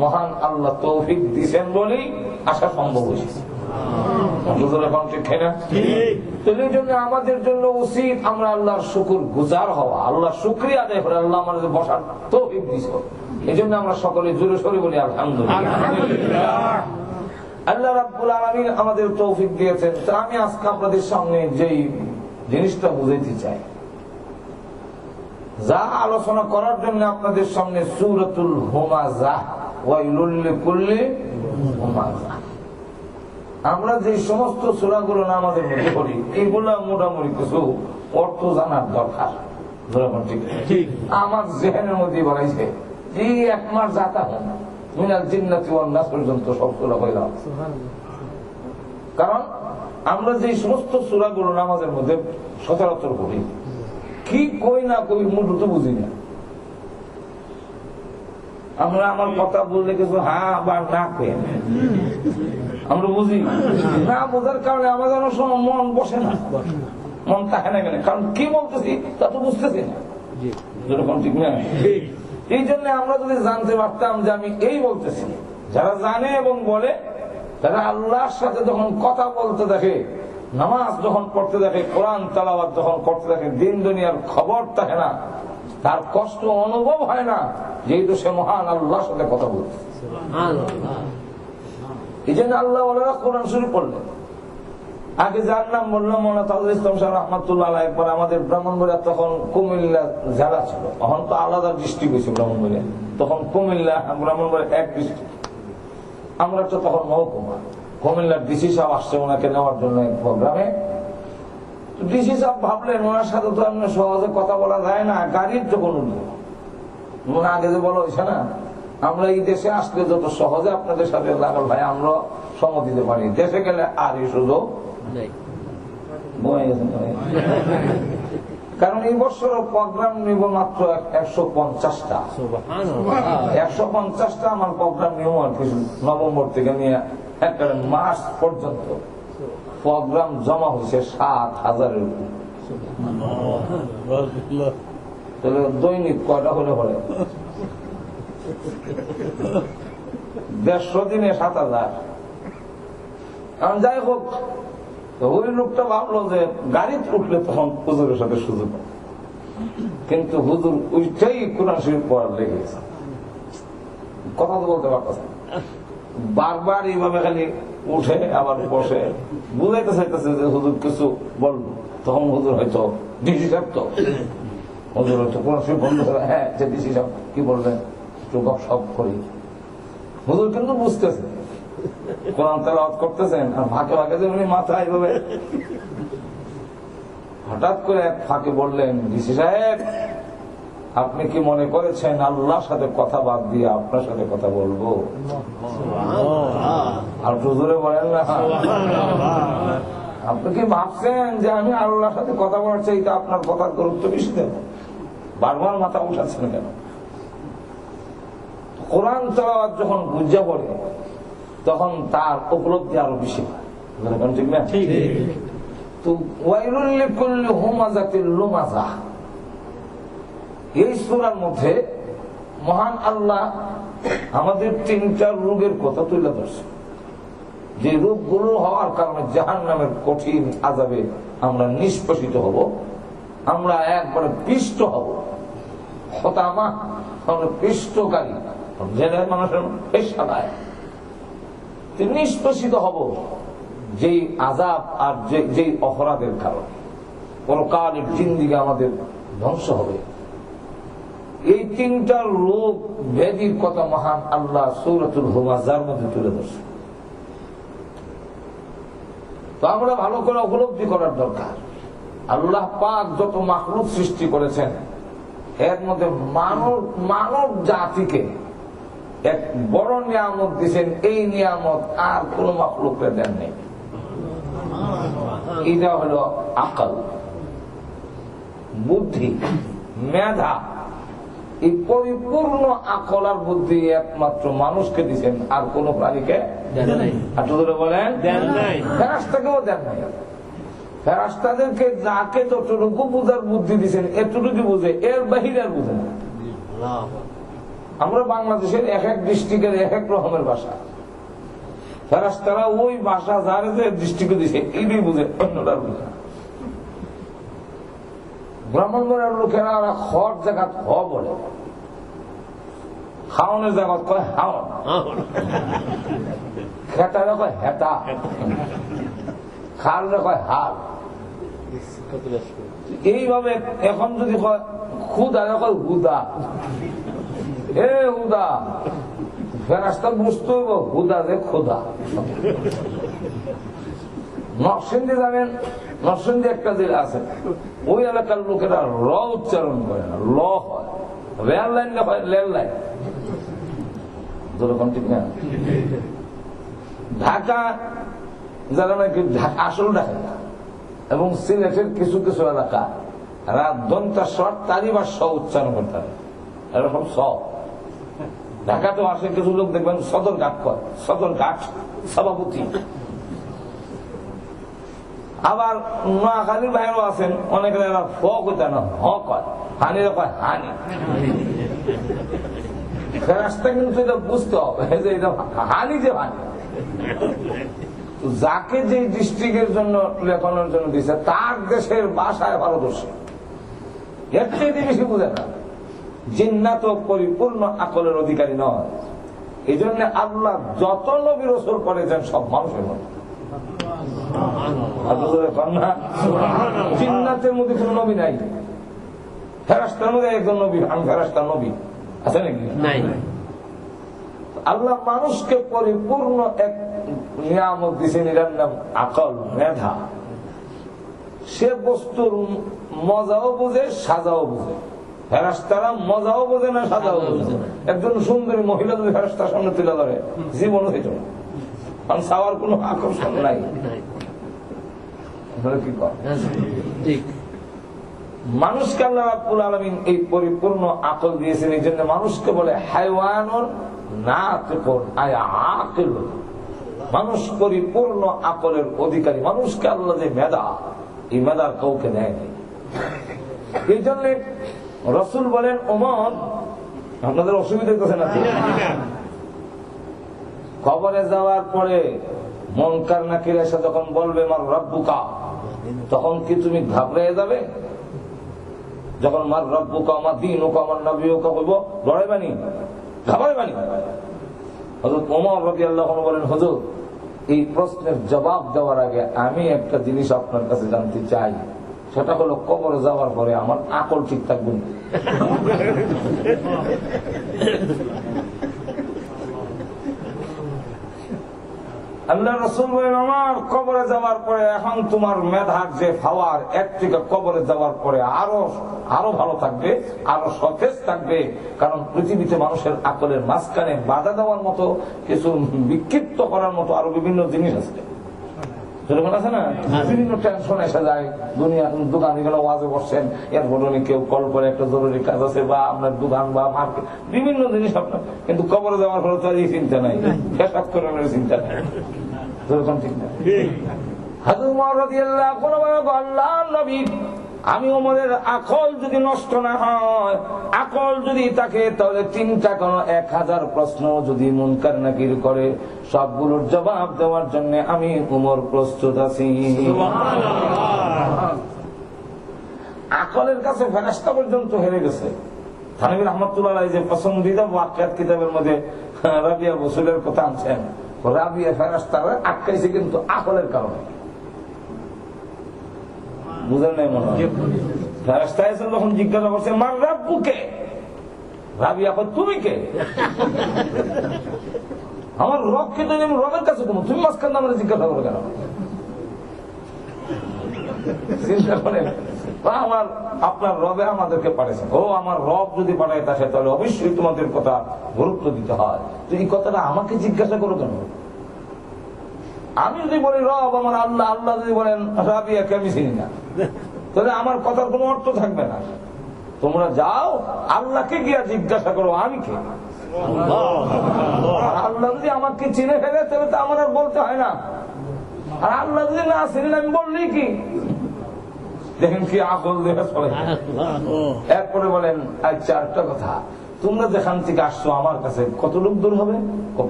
মহান আল্লাহ তৌফিক দিয়েছেন বলেই আসা সম্ভব হয়েছে। এই জন্য আমাদের জন্য উচিত আমরা আল্লাহর শুকর গুজার হওয়া, আল্লাহ শুকরিয়া আদায় করে আল্লাহ আমাদের বসার তৌফিক দিয়েছে। এই জন্য আমরা সকলে জোরে সরে বলি আলহামদুলিল্লাহ। আল্লাহ রাব্বুল আলামিন আমাদের তৌফিক দিয়েছেন। তা আমি আজকে আপনাদের সামনে যেই জিনিসটা বুঝাইতে চাই, যা আলোচনা করার জন্য আপনাদের সামনে সূরাতুল হুমাযাহ, ওয়াইলুল লিকুল্লি হুমাযাহ, আমরা যে সমস্ত সূরাগুলো নামাজের মধ্যে পড়ি, এগুলা মোটামুটি কিছু অর্থ জানার দরকার। আমার জেহেনের মধ্যে বলাইছে যে এক মাস যাতা হয় না মিনাল জিন্নাতি ওয়ান নাস পর্যন্ত সব সূরা হইলাম। কারণ আমরা যে সমস্ত সূরাগুলো নামাজের মধ্যে সচরাচর পড়ি, কি কই না কই মুঠো তো বুঝি না। আমরা আমার কথা বললে কিছু হ্যাঁ বা না কই আমরা বুঝি না, বোঝার কারণে আমাদের অনেক সময় মন বসে না, মন থাকে না কেন, কারণ কি বলতেছি তা তো বুঝতেছি না। যেরকম ঠিক না, এই জন্য আমরা যদি জানতে পারতাম যে আমি এই বলতেছি, যারা জানে এবং বলে, তারা আল্লাহর সাথে যখন কথা বলতে দেখে, নামাজ যখন পড়তে দেখে, কোরআন তেলাওয়াত যখন করতে দেখে, দিন দুনিয়ার খবর থাকে না, তার কষ্ট অনুভব হয় না, যেহেতু সে মহান আল্লাহর সাথে কথা বলছে। এই জন্য আল্লাহ কোরআন শরীফ পড়লেন। আগে যার নাম বললাম মৌলানা তাজুল ইসলাম সাহেব রাহমাতুল্লাহ আলাইহি, একবার আমাদের ব্রাহ্মণবাড়িয়া, তখন কুমিল্লা জেলা ছিল, তখন তো আলাদা ডিস্ট্রিক্ট হয়েছে ব্রাহ্মণবাড়িয়া, তখন কুমিল্লা ব্রাহ্মণবাড়িয়া এক ডিস্ট্রিক্ট, আমরা তো তখন মহকুমা। কুমিল্লার ডিসি সাহেব আসছে ওনাকে নেওয়ার জন্য এক প্রোগ্রামে। ডিসি সাহেব ভাবলেন ওনার সাথে তো এমনি সহজে কথা বলা যায় না, গাড়ির যখন উঠবো, আগে যে বলা হয়েছে না, আমরা এই দেশে আসলে যত সহজে আপনাদের সাথে লাগল ভাই আমরা সময় দিতে পারি, দেশে গেলে আর এই সুযোগ। কারণ এই বছর প্রোগ্রাম নিব মাত্র 150টা। 150টা আমার প্রোগ্রাম নিব নভেম্বর থেকে নিয়ে একেবারে মার্চ পর্যন্ত। প্রোগ্রাম জমা হয়েছে 7,000-এর উপর। তাহলে দৈনিক কয়টা হলে পরে 150 দিনে 7,000। কারণ যাই হোক, ওই লোকটা ভাবলো যে গাড়িতে উঠলে তখন হুজুরের সাথে সুযোগ, কিন্তু হুজুর উঠেই কোরআন শরীফ পড়ার লেগে গেছে, কথা তো বলতে পারতেছে, বারবার এইভাবে খালি উঠে আবার বসে বুঝাইতে চাইতেছে যে হুজুর কিছু বলবো। তখন হুজুর হয়তো ডিসি সাহেব, তো হুজুর হয়তো কোরআন শরীফ বন্ধ করে, হ্যাঁ যে ডিসি সাহেব কি বলবেন একটু গপসপ করি। হুজুর কিন্তু বুঝতেছে কোরআন তেলাওয়াত করতেছেন, আর ফাঁকে ফাঁকে যে উনি মাথা এইভাবে, হঠাৎ করে এক ফাঁকে বললেন, ডিসি সাহেব আপনি কি মনে করেছেন আল্লাহর সাথে কথা বাদ দিয়ে আপনার সাথে কথা বলবো? আর হুজুরে বলেন না, আপনি কি ভাবছেন যে আমি আল্লাহর সাথে কথা বলার চাইতে আপনার কথার গুরুত্ব বেশি দেব? বারবার মাথা উঠাচ্ছেন কেন? কোরআন তেলাওয়াত যখন বুঝা পড়ে তখন তার উপলব্ধি আরো বেশি হয়, ঠিক না? তো ওয়াইলুল লিকুল্লি হুমাযাতিল লুমাযাহ, এই সূরার মধ্যে মহান আল্লাহ আমাদের 3টা রোগের কথা তুলে ধরছে, যে রোগগুলো হওয়ার কারণে জাহান্নামের কঠিন আযাবে আমরা নিষ্পেষিত হব, আমরা একবারে পিষ্ট হব। হতামা পৃষ্ঠকারী, জেলে মানুষের পেশা দেয়, নিষ্পেষিত হব যেই আযাব আর যেই অপরাধের কারণে পরকালের জিন্দেগি আমাদের ধ্বংস হবে। এই তিনটা রোগ ব্যাধির কথা মহান আল্লাহ সূরাতুল হুমাযার মধ্যে তুলে ধরছে। তো আমরা ভালো করে উপলব্ধি করার দরকার, আল্লাহ পাক যত মাখলুক সৃষ্টি করেছেন এর মধ্যে মানব জাতিকে এক বড় নিয়ামত দিয়েছেন। এই নিয়ামত আর কোন মাখলুককে দেন নেই। এটা হলো আকল, বুদ্ধি, মেধা। এই পরিপূর্ণ আকল আর বুদ্ধি একমাত্র মানুষকে দিচ্ছেন, আর কোন প্রাণীকে বলেন ফেরেশতাকেও দেন নাই। ফেরেশতাদেরকে যাকে যতটুকু বুঝার বুদ্ধি দিচ্ছেন এতটুকু বুঝে, এর বাহিরে আর বুঝে না। আমরা বাংলাদেশের এক এক ডিস্ট্রিক্টের এক এক রকমের ভাষা, ফেরেশতারা ওই ভাষা যার যে ডিস্ট্রিক্টে দিছে এইটাই বুঝে, অন্যটা বুঝে না। ব্রাহ্মণবাড়িয়ার লোকেরা ওরা খড় জায়গা হ বলে, খাওয়ানোর জায়গা কয় হাওন, খেতারে কয় হেতা, খালরে কয় হাল। এইভাবে এখন যদি কয় খুদা কয় হুদা, এ হুদা, ফেরেশতা বুঝতে হইব হুদা যে খোদা। নরসিংদী যাবেন, নরসিংদী একটা জেলা আছে, ওই এলাকার লোকেরা র উচ্চারণ করে না, ল হয়। রেল লাইন না হয় রেল লাইন, ঠিক না? ঢাকা যারা নাকি আসল ঢাকা এবং সিলেটের কিছু কিছু এলাকা রাত দন্তা শর্ট তারই বা স উচ্চারণ করতে হবে, এরকম স। ঢাকাতেও আসে কিছু লোক দেখবেন সদর ঘাট কয়, সদর ঘাট সভাপতি। আবার নোয়াখালীর বাইরেও আছেন অনেক ফ কইতে না হ কয়, হানিরা কয় হানি। ফেরেশতা কিন্তু এটা বুঝতে হবে যে এটা হানি, যে হানি। যাকে যে ডিস্ট্রিক্টের জন্য লেখানোর জন্য দিচ্ছে তার দেশের ভাষায় পারদর্শী, এর চেয়ে বেশি বুঝে না। জিন্নাত পরিপূর্ণ আকলের অধিকারী নয়। এই জন্য আল্লাহ যত নবী রাসূল করেছেন সব মানুষের মতো। জিন্নাতের মধ্যে কোন নবী নাই, ফেরেশতার মধ্যে একজন নবী, আমি ফেরেশতার নবী আছে নাকি? নাই। আল্লাহ মানুষকে পরিপূর্ণ এক নিয়ামত দিয়েছেন, এর নাম আকল, মেধা। সে বস্তুর মজাও বুঝে, সাজাও বুঝে। ফেরেশতারা মজাও বোঝে না, সাজাও বোঝে না। একজন সুন্দরী মহিলা যদি ফেরেশতার সামনে তুলে ধরে জীবন হইত না, কারণ চাওয়ার কোন আকর্ষণ নাই। কি কর মানুষকে আল্লাহ রাব্বুল আলামিন এই পরিপূর্ণ আকল দিয়েছেন। এই জন্য মানুষকে বলে হায়ওয়ানুন নাতিকুন, আয় আকিল। মানুষ পরিপূর্ণ আকলের অধিকারী। মানুষকে আল্লাহ যে মেধা, এই মেধার কাউকে দেয় নাই। এই জন্য রাসূল বলেন, ওমর আপনাদের অসুবিধা হচ্ছে না? কবরে যাওয়ার পরে মুনকার নাকির এসে যখন বলবে মার রাব্বুকা, তখন কি তুমি ঘাবড়ে যাবে? যখন মার রাব্বুকা, আমার দীনুকা, আমার নবীকা বলবো, ডরাইবানি, ঘাবড়াইবানি? হযরত ওমর রাদিয়াল্লাহু আনহু বলেন, হুজুর এই প্রশ্নের জবাব দেওয়ার আগে আমি একটা জিনিস আপনার কাছে জানতে চাই, সেটা হলো কবরে যাওয়ার পরে আমার আকল ঠিক থাকবে না। আল্লাহ রাসূল বলেন, আমার কবরে যাওয়ার পরে এখন তোমার মেধার যে পাওয়ার, এর থেকে কবরে যাওয়ার পরে আরো ভালো থাকবে, আরো সতেজ থাকবে। কারণ পৃথিবীতে মানুষের আকলের মাঝখানে বাধা দেওয়ার মতো, কিছু বিক্ষিপ্ত করার মতো আরো বিভিন্ন জিনিস আছে। আছে না, বিভিন্ন টেনশন এসে যায়। দোকানে গেলে ওয়াজে বসছেন, এর ঘটনে কেউ কল করে একটা জরুরি কাজ আছে, বা আপনার দোকান বা মার্কেট, বিভিন্ন জিনিস আপনার। কিন্তু কবরে যাওয়ার পরে তো এই চিন্তা নাই, পেশাব করানোর চিন্তা নাই। ঠিক না? হযরত ওমর রাদিয়াল্লাহু আনহু, আল্লাহর নবী, আমি ওমরের আকল যদি নষ্ট না হয়, আকল যদি থাকে, তাহলে 3টা কোন 1000 প্রশ্ন যদি মুনকার নাকির করে, সবগুলোর জবাব দেওয়ার জন্য আমি ওমর প্রস্তুত আছি। আকলের কাছে ফেরেশতা পর্যন্ত হেরে গেছে, থানভী রহমতুল্লাহ আলাইহি যে পছন্দিদা ওয়াকিয়াত কিতাবের মধ্যে রাবিয়া বসুলের কথা আনছেন, রাবিয়া ফেরেশতারা আটকাইছে কিন্তু আকলের কারণে। বুঝেন নাই মনে হয়? ফেরেশতা এসে যখন জিজ্ঞাসা করছে মার রাব্বুকে, রাবিয়া কয় তুমি কে? আমার রবকে তো আমি রবের কাছে কোনো, তুমি মাঝখান আমরা জিজ্ঞাসা করো কেন? চিন্তা করেন, আমার আপনার রবে আমাদেরকে পাঠাইছেন, ও আমার রব যদি পাঠায় থাকে তাহলে অবশ্যই তোমাদের কথা গুরুত্ব দিতে হয়। তো এই কথাটা আমাকে জিজ্ঞাসা করো কেন? আমি যদি বলি রব আমার আল্লাহ, আল্লাহ যদি বলেন রাবিয়াকে আমি চিনি না, তাহলে আমার কথার কোনো অর্থ থাকবে না। তোমরা যাও আল্লাহকে গিয়া জিজ্ঞাসা করো আমি কে। আল্লাহ যদি আমাকে চিনে ফেলে তাহলে তো আমার আর বলতে হয় না, আর আল্লাহ যদি না চিনেন আমি বললি কি? দেখেন কি আকল দেখে চলে। এরপরে বলেন আচ্ছা একটা কথা, তোমরা যেখান থেকে আসছো আমার কাছে কত লোক দূর হবে?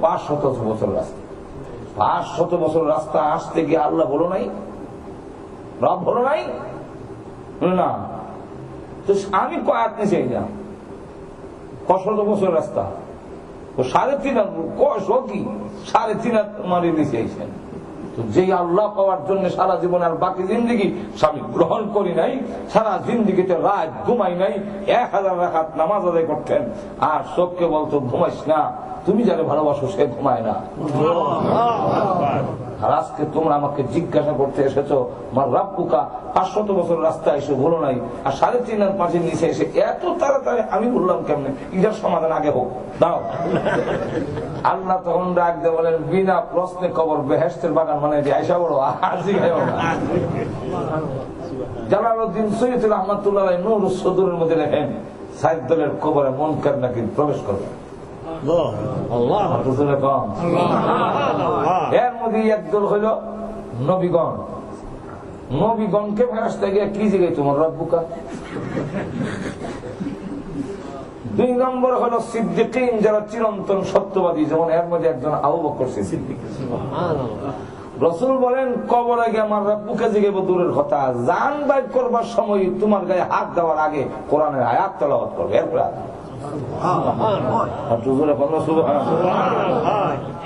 500 বছর রাস্তা। 500 বছর রাস্তা আসতে গিয়ে আল্লাহ বলো নাই, রব বলো নাই না? তো আমি কয়াত নিচে যাই, 500 বছর রাস্তা, ও 3.5 কয়শো কি 3.5 মারি নিচে আইছেন। তো যে আল্লাহ পাওয়ার জন্য সারা জীবন আর বাকি জিন্দিগি স্বামী গ্রহণ করি নাই, সারা জিন্দিগিতে রাত ঘুমাই নাই, 1000 রাকাত নামাজ আদায় করতেন, আর চোখকে বলতো ঘুমাইস না, তুমি যারা ভালোবাসো সে ঘুমায় না। আর আজকে তোমরা আমাকে জিজ্ঞাসা করতে এসেছো আমার রাব্বুকা, 500 বছর রাস্তা এসে বলো নাই, আর 3.5 মাসের নিচে এসে এত তাড়াতাড়ি আমি বললাম কেমনে? এটার সমাধান আগে হোক দাও। আল্লাহ তখন ডাক দিয়ে বলেন বিনা প্রশ্নে কবর বেহেশতের বাগান মানে যে আয়সা বড় আজি খাইও না। জালালউদ্দিন সৈয়দ রহমাতুল্লাহ আলাইহি নূর সদরের মধ্যে লেখেন সাইদ দলের কবরে মুনকার নাকির প্রবেশ করবে। এর মধ্যে একদল হইল নবীগণ। নবীগণকে ফেরেশতা গিয়ে কি জিজ্ঞাসা তোমার রাব্বুকা? 2 নম্বর হলো সিদ্দিকিন, যারা চিরন্তন সত্যবাদী, যেমন এর মধ্যে একজন আবু বকর সিদ্দিক। রাসূল বলেন কবরে গিয়ে আমার রাব্বুকে জিজ্ঞাসা দূরের কথা, জান বাইর করবার সময় তোমার গায়ে হাত দেওয়ার আগে কোরআনের আয়াত তেলাওয়াত করবে। এরপর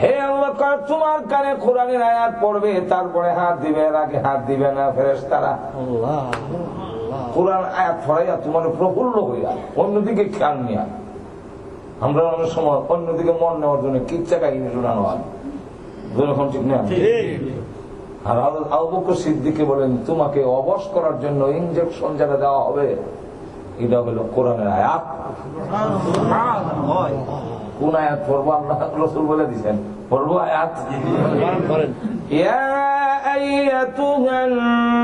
হে আল্লাহ তোমার কানে কোরআনের আয়াত পড়বে, তারপরে হাত দিবে, এর আগে হাত দিবে না। ফেরেশতারা কোরআন আয়াত পড়াইয়া তোমার প্রফুল্ল হইয়া অন্যদিকে খেয়াল নিয়া, আমরা অনেক সময় অন্যদিকে মন নেওয়ার জন্য কিচ্ছা কাহিনী শোনানো হয়, ঠিক না? আর আবু বকর সিদ্দিককে বলেন তোমাকে অবশ করার জন্য ইনজেকশন যেটা দেওয়া হবে এটা হলো কোরআনের আয়াত। কোন আয়াত পড়বো? আল্লাহ রাসূল বলে দিয়েছেন পড়বো আয়াত। ইয়া আইয়াতুহান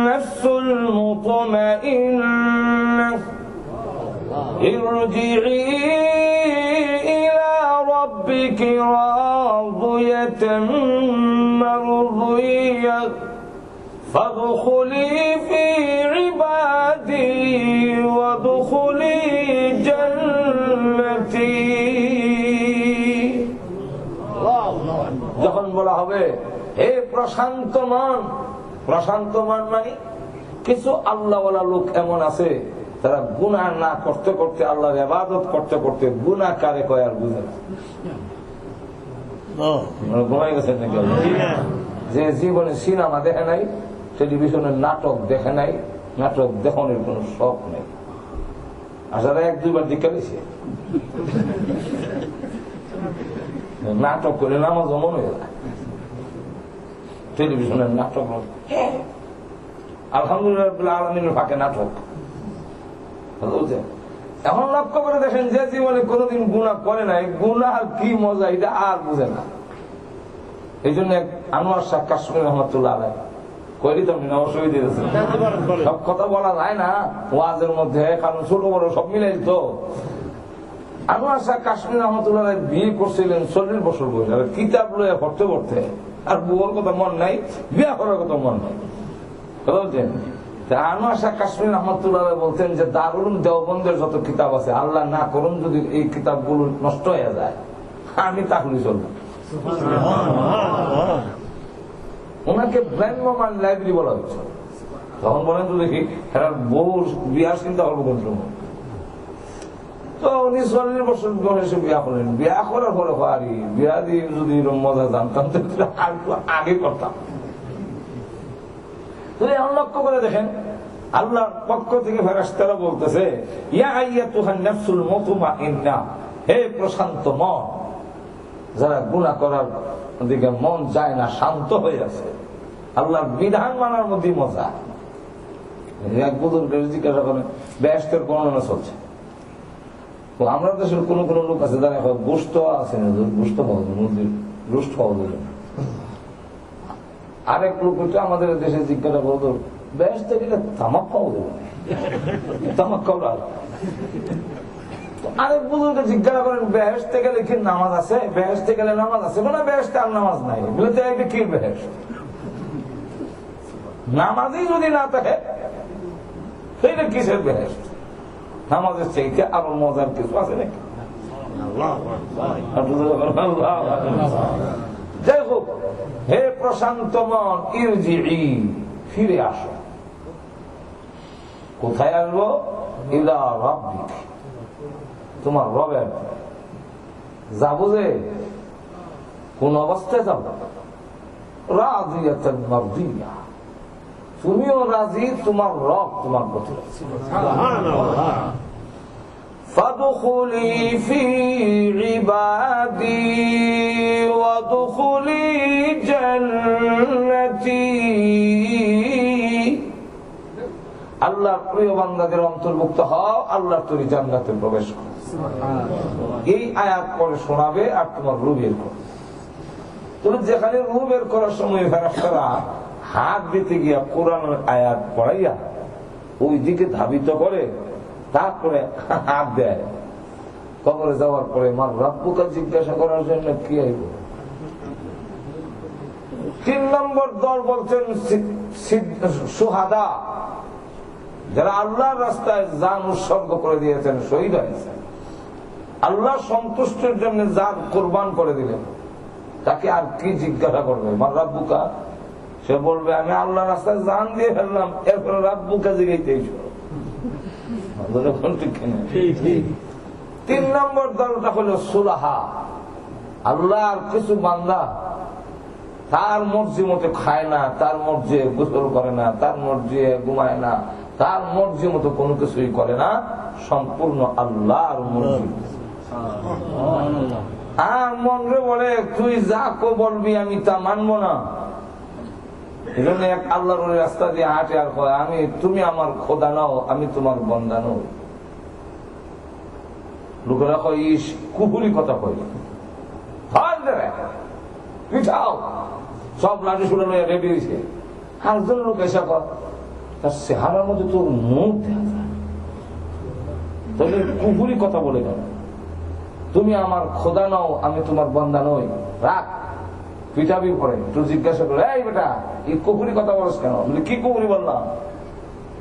নাফসুল মুতমাইন্নাহ ইরজিই ইলা রাব্বিকি রাদিয়াতাম মারদিয়াহ فادخلي في عبادي وادخلي جنتي। যখন বলা হবে হে প্রশান্ত মন, প্রশান্ত মন মানে কিছু আল্লাহওয়ালা লোক এমন আছে তারা গুনাহ না করতে করতে আল্লাহর ইবাদত করতে করতে গুনাহ কারে কয় আর বুঝে না। ঘুমাই গেছেন নাকি? যে জীবনে সিনেমা দেখে নাই, টেলিভিশনের নাটক দেখে নাই, নাটক দেখানোর কোন শখ নেই, আসলে 1-2 বার দেখা দিয়েছে নাটক করে নামাজ মনে হয়ে যায়। টেলিভিশনের নাটক আলহামদুলিল্লাহ আলমিনের ফাঁকে নাটক। এখন লক্ষ্য করে দেখেন যে জীবনে কোনোদিন গুনাহ করে নাই, গুনাহ কি মজা এটা আর বুঝে না। এই জন্য আনোয়ার শাহ কাশ্মীর রহমতুল্লাহ আলাইহি কইলি তো অসুবিধা দিয়েছে, সব কথা বলা যায় না ওয়াজের মধ্যে, কারণ ছোট বড় সব মিলাই তো। আনোয়ার শাহ কাশ্মীর রহমতুল্লাহ আলাইহি বিয়ে করছিলেন 40 বছর বয়সে, আর কিতাব লয়ে পড়তে পড়তে, আর বউর কথা মন নাই, বিয়ে করার কথা মন নাই। কথা বলছেন আনোয়ার শাহ কাশ্মীর রহমতুল্লাহ আলাইহি বলতেন যে দারুল দেওবন্দের যত কিতাব আছে আল্লাহ না করুন যদি এই কিতাবগুলো নষ্ট হয়ে যায় আমি তাহলে চলব। ওনাকে ব্রাহ্মমান লাইব্রেরি বলা হচ্ছে। তখন বলেন তো দেখি এরা বহু বিয়ার চিন্তা করবো কোন সময়। তো 19-40 বছর বয়সে বিয়া করেন। বিয়া করার পরে পারি বিয়া দিয়ে যদি মজা জানতাম আগে করতাম। লক্ষ্য করে দেখেন, আল্লাহর পক্ষ থেকে ফেরেশতারা বলতেছে, ইয়া আইয়াতুহান নাফসুল মুতমাইন্না, হে প্রশান্ত মন, যারা গুনাহ করার দিকে মন যায় না, শান্ত হয়ে আছে, আল্লাহর বিধান মানার মধ্যে মজা। এক বুজুর্গের জিজ্ঞাসা করেন বেহেশতের বর্ণনা চলছে, তো আমরা দেশের কোন কোন লোক আছে যারা এখন গোশত আছে না, গোশত পাওয়া যায়, গোশত পাওয়া যায়। আরেক লোক আমাদের দেশে জিজ্ঞাসা করতো বেহেশতে গেলে তামাক পাওয়া যাবে, তামাক খাওয়া। আরেক বুজুর্গকে জিজ্ঞাসা করেন বেহেশতে গেলে কি নামাজ আছে, বেহেশতে গেলে নামাজ আছে, মানে বেহেশতে আর নামাজ নাই, বলে তো এটা কি বেহেশত? নামাজই যদি না থাকে সেইটা কিসের বেহেশত? নামাজের চাইতে আরো মজার কিছু আছে নাকি? যাই হোক, হে প্রশান্ত মন, ইরজিই, ফিরে আসো। কোথায় আসবো? ইলা রাব্বিক, তোমার রবের। যাবো যে কোন অবস্থায় যাব? রাদিয়াতান মারদিয়া, তুমিও রাজি, তোমার রব তোমার প্রতি রাজি। ফাদখুলি ফি ইবাদি ওয়াদখুলি জান্নাতি, আল্লাহর প্রিয় বান্দাদের অন্তর্ভুক্ত হও, আল্লাহর তৈরি জান্নাতে প্রবেশ করো। এই আয়াত পরে শোনাবে আর তোমার রূহ বের করো। তুমি যেখানে রূহ বের করার সময় ফেরেশতারা হাত দিতে গিয়া কোরআনের আয়াত পড়াইয়া ওই দিকে ধাবিত করে, তারপরে হাত দেয়। কবরে যাওয়ার পরে মার রাব্বুকা জিজ্ঞাসা করার জন্য কি আইব? 3 নম্বর দল বলছেন শুহাদা, যারা আল্লাহর রাস্তায় জান উৎসর্গ করে দিয়েছেন, শহীদ হয়েছেন, আল্লাহ সন্তুষ্টির জন্য জান কোরবান করে দিলেন, তাকে আর কি জিজ্ঞাসা করবে? মার রাব্বুকা, সে বলবে আমি আল্লাহ রাস্তায় জান দিয়ে ফেললাম, এরপরে রাব্বুকা জিগাইতে। 3 নম্বর দলটা হলো সুলাহা, আল্লাহর কিছু বান্দা তার মর্জি মতো খায় না, তার মর্জি গোসল করে না, তার মর্জি ঘুমায় না, তার মর্জি মতো কোনো কিছুই করে না, সম্পূর্ণ আল্লাহর মর্জি। আর মন রে বলে তুই যা কো বলবি আমি তা মানবো না, এই জন্য এক আল্লাহর রাস্তা দিয়ে হাঁটে আর কয় আমি, তুমি আমার খোদা নাও, আমি তোমার বন্দা নই। লোকেরা কয় ইস কুহুরি কথা কই, পিঠাও সব লাঠি শুনে রেডি হয়েছে। আরেকজন লোক এসে কয় তার চেহারার মধ্যে তোর মুখ দেখা যায়, তাহলে কুহুরি কথা বলে কেন? তুমি আমার খোদা নাও, আমি তোমার বন্দা নই, রাখ। পিঠাবি পরে তুই জিজ্ঞাসা করে, এই বেটা এই কুহুরি কথা বলছ কেন? বলে কি কুহুরি বললাম?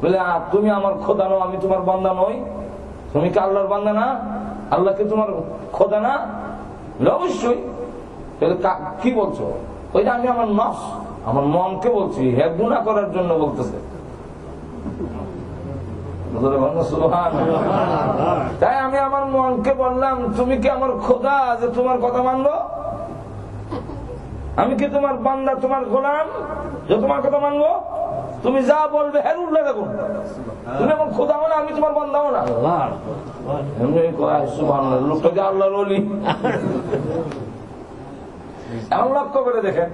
বলে তুমি আমার খোদা নাও, আমি তোমার বান্দা নই। তুমি কি আল্লাহর বান্দা না? আল্লাহ কি তোমার খোদা না? অবশ্যই। কি বলছো? ওইটা আমি আমার নফস, আমার মনকে বলছি, হে গুনাহ করার জন্য বলতেছে। তাই আমি আমার মনকে বললাম তুমি কি আমার খোদা যে তোমার কথা মানবো? আমি কি তোমার বান্দা, তোমার গোলাম যে তোমার কথা মানবো? তুমি যা বলবে হ্যাঁ উল্লে দেখুন, তুমি আমার খোদা হো না, আমি তোমার বান্দা হো না। লোকটা যে আল্লাহর ওলি, এমন লক্ষ্য করে দেখেন।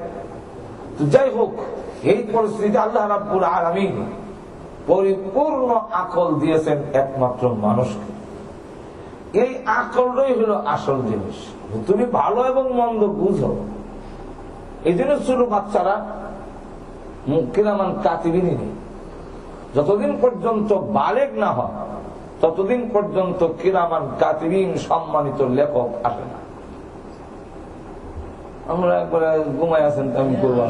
যাই হোক, এই পরিস্থিতি আল্লাহ রাব্বুল আলামিন পরিপূর্ণ আকল দিয়েছেন একমাত্র মানুষকে। এই আকলটাই হলো আসল জিনিস। তুমি ভালো এবং মন্দ বুঝো। এই জন্য ছোট বাচ্চারা কিরামান কাতিবিন নেই, যতদিন পর্যন্ত বালেগ না হয় ততদিন পর্যন্ত কিরামান কাতিবিন সম্মানিত লেখক আসে না। আমরা একবারে ঘুমাই আছেন, আমি করবো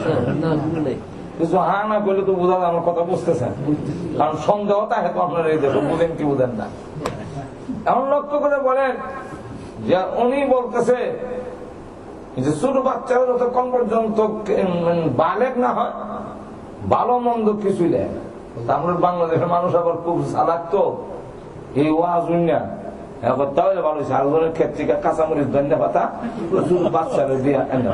কিছু হা না করলে তো বোঝা যায় আমার কথা বুঝতেছেন, কারণ সন্দেহ থাকে তো আপনারা এই দেখো বুঝেন কি বুঝেন না। এমন লক্ষ্য করে বলেন যে উনি বলতেছে যে ছোট বাচ্চারা যতক্ষণ পর্যন্ত বালেগ না হয় ভালো মন্দ কিছুই দেয় না। আমরা বাংলাদেশের মানুষ আবার খুব চালাক, তো এই ওয়াজ না তাহলে ভালো হয়েছে। আরেকজনের ক্ষেত থেকে কাঁচামরিচ ধন্যা পাতা শুধু বাচ্চারা দিয়া এনে,